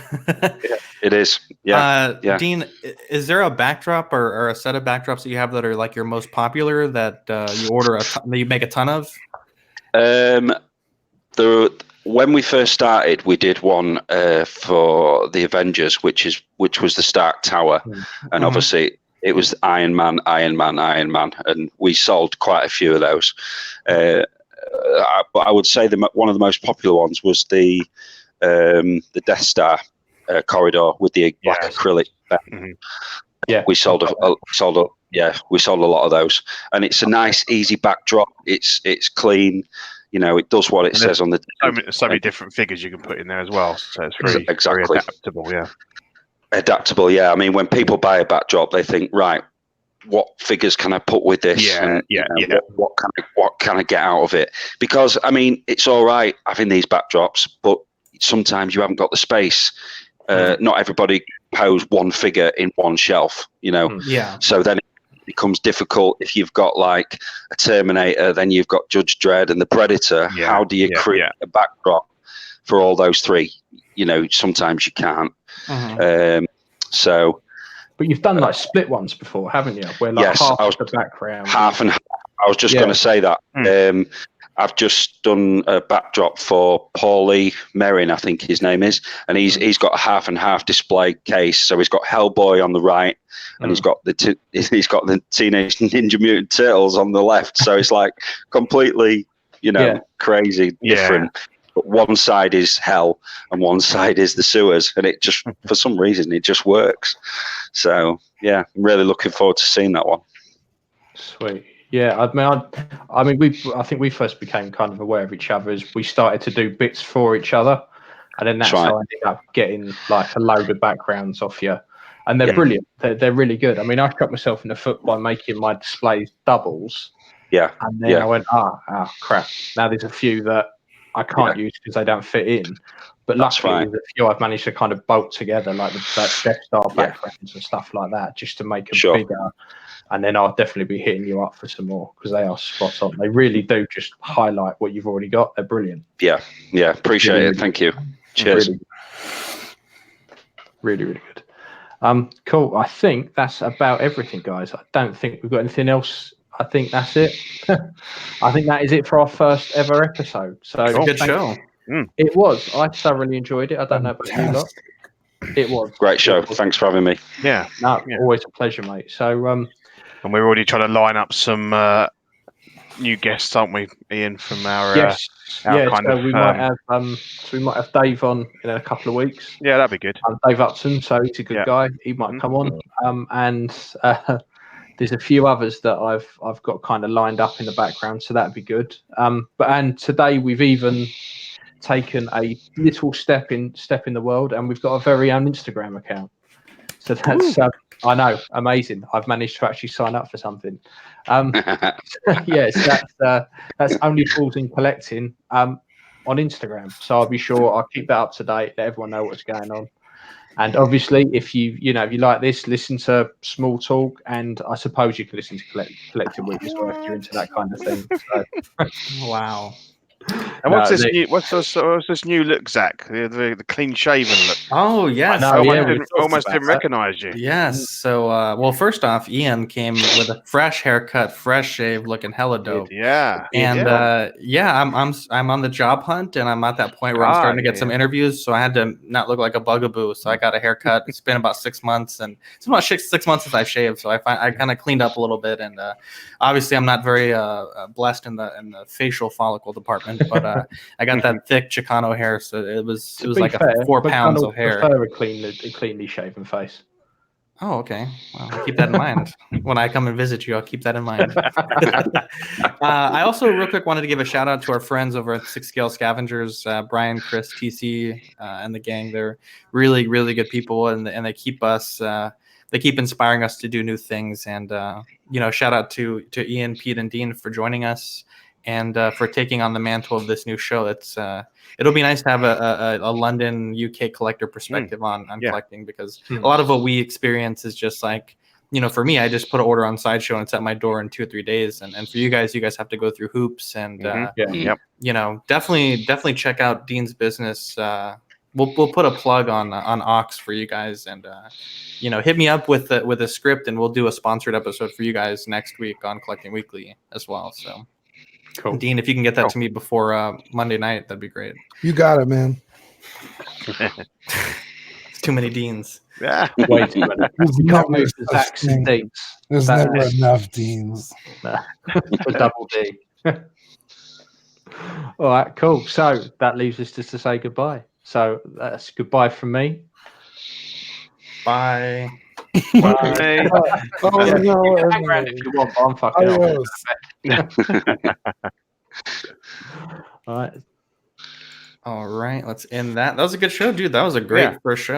It is. Yeah. Dean, is there a backdrop or a set of backdrops that you have that are like your most popular that you order that you make a ton of? When we first started, we did one for the Avengers, which was the Stark Tower, and obviously it was Iron Man, and we sold quite a few of those. But I would say one of the most popular ones was the Death Star corridor with the black acrylic. We sold a lot of those, and it's a nice, easy backdrop. It's clean. It does what it says on the. So many different figures you can put in there as well, so it's very adaptable. Yeah, adaptable. Yeah, I mean, when people buy a backdrop, they think, right, what figures can I put with this? What can I get out of it? Because I mean, it's all right having these backdrops, but sometimes you haven't got the space. Not everybody pose one figure in one shelf, So then it becomes difficult if you've got like a Terminator, then you've got Judge Dredd and the Predator. How do you create a backdrop for all those three? Sometimes you can't. But you've done like split ones before, haven't you? Where like half of the background. Half and half. I was just going to say that. I've just done a backdrop for Paulie Merrin, I think his name is, and he's got a half and half display case. So he's got Hellboy on the right, and he's got the Teenage Ninja Mutant Turtles on the left. So it's like completely, crazy different. But one side is hell and one side is the sewers, and it just for some reason it just works. So I'm really looking forward to seeing that one. Sweet. Yeah, I think we first became kind of aware of each other as we started to do bits for each other, and then that's how I ended up getting like a load of backgrounds off you, and they're brilliant. They're really good. I mean, I cut myself in the foot by making my displays doubles. Yeah, and then I went, crap. Now there's a few that I can't use because they don't fit in. But luckily, there's a few I've managed to kind of bolt together, like the Death Star backgrounds and stuff like that, just to make them bigger. And then I'll definitely be hitting you up for some more because they are spot on. They really do just highlight what you've already got. They're brilliant. Yeah. Appreciate it. Thank you. Cheers. Really, really good. Cool. I think that's about everything, guys. I don't think we've got anything else. I think that's it. I think that is it for our first ever episode. So good show. It was. I thoroughly enjoyed it. I don't know about you lot. It was great show. Thanks for having me. Yeah. No, always a pleasure, mate. So And we're already trying to line up some new guests, aren't we, Ian? From our Yes, our yeah. kind So of, we might have we might have Dave on in a couple of weeks. yeah, that'd be good. Dave Upton, so he's a good guy. He might come on. And there's a few others that I've got kind of lined up in the background, so that'd be good. And today we've even taken a little step in the world, and we've got a very own Instagram account. So that's I know, amazing. I've managed to actually sign up for something. Yes, that's Only Fools in Collecting on Instagram. So I'll be sure I'll keep that up to date, let everyone know what's going on. And obviously, if you like this, listen to Small Talk, and I suppose you can listen to Collective Week as well if you're into that kind of thing. So. Wow. And what's this new look, Zach? The clean shaven look. Oh yes, I almost didn't recognize you. Yes. So well, first off, Ian came with a fresh haircut, fresh shave, looking hella dope. Yeah. And I'm on the job hunt, and I'm at that point where I'm starting to get some interviews. So I had to not look like a bugaboo. So I got a haircut. It's been about 6 months, and it's about 6 months since I've shaved. So I kind of cleaned up a little bit, and obviously I'm not very blessed in the facial follicle department, but I got that thick Chicano hair, so it was like fair, 4 pounds of hair. I prefer a cleanly shaven face. Oh, okay. Well, I'll keep that in mind. When I come and visit you, I'll keep that in mind. I also, real quick, wanted to give a shout out to our friends over at Six Scale Scavengers, Brian, Chris, TC, and the gang. They're really, really good people, and they keep us. They keep inspiring us to do new things. And shout out to Ian, Pete, and Dean for joining us and for taking on the mantle of this new show. It'll be nice to have a London, UK collector perspective on collecting, because a lot of what we experience is just like, for me, I just put an order on Sideshow and it's at my door in 2 or 3 days. And for you guys have to go through hoops and, definitely check out Dean's business. We'll put a plug on Ox for you guys, and hit me up with a script, and we'll do a sponsored episode for you guys next week on Collecting Weekly as well. So. Cool. Dean, if you can get that to me before Monday night, that'd be great. You got it, man. It's too many Deans. Yeah. Way too many. There's never enough Deans. A double D. All right, cool. So that leaves us just to say goodbye. So that's goodbye from me. Bye. Bye. Background if you want, but I'm fucking off. All right, let's end that. That was a good show, dude. That was a great first show.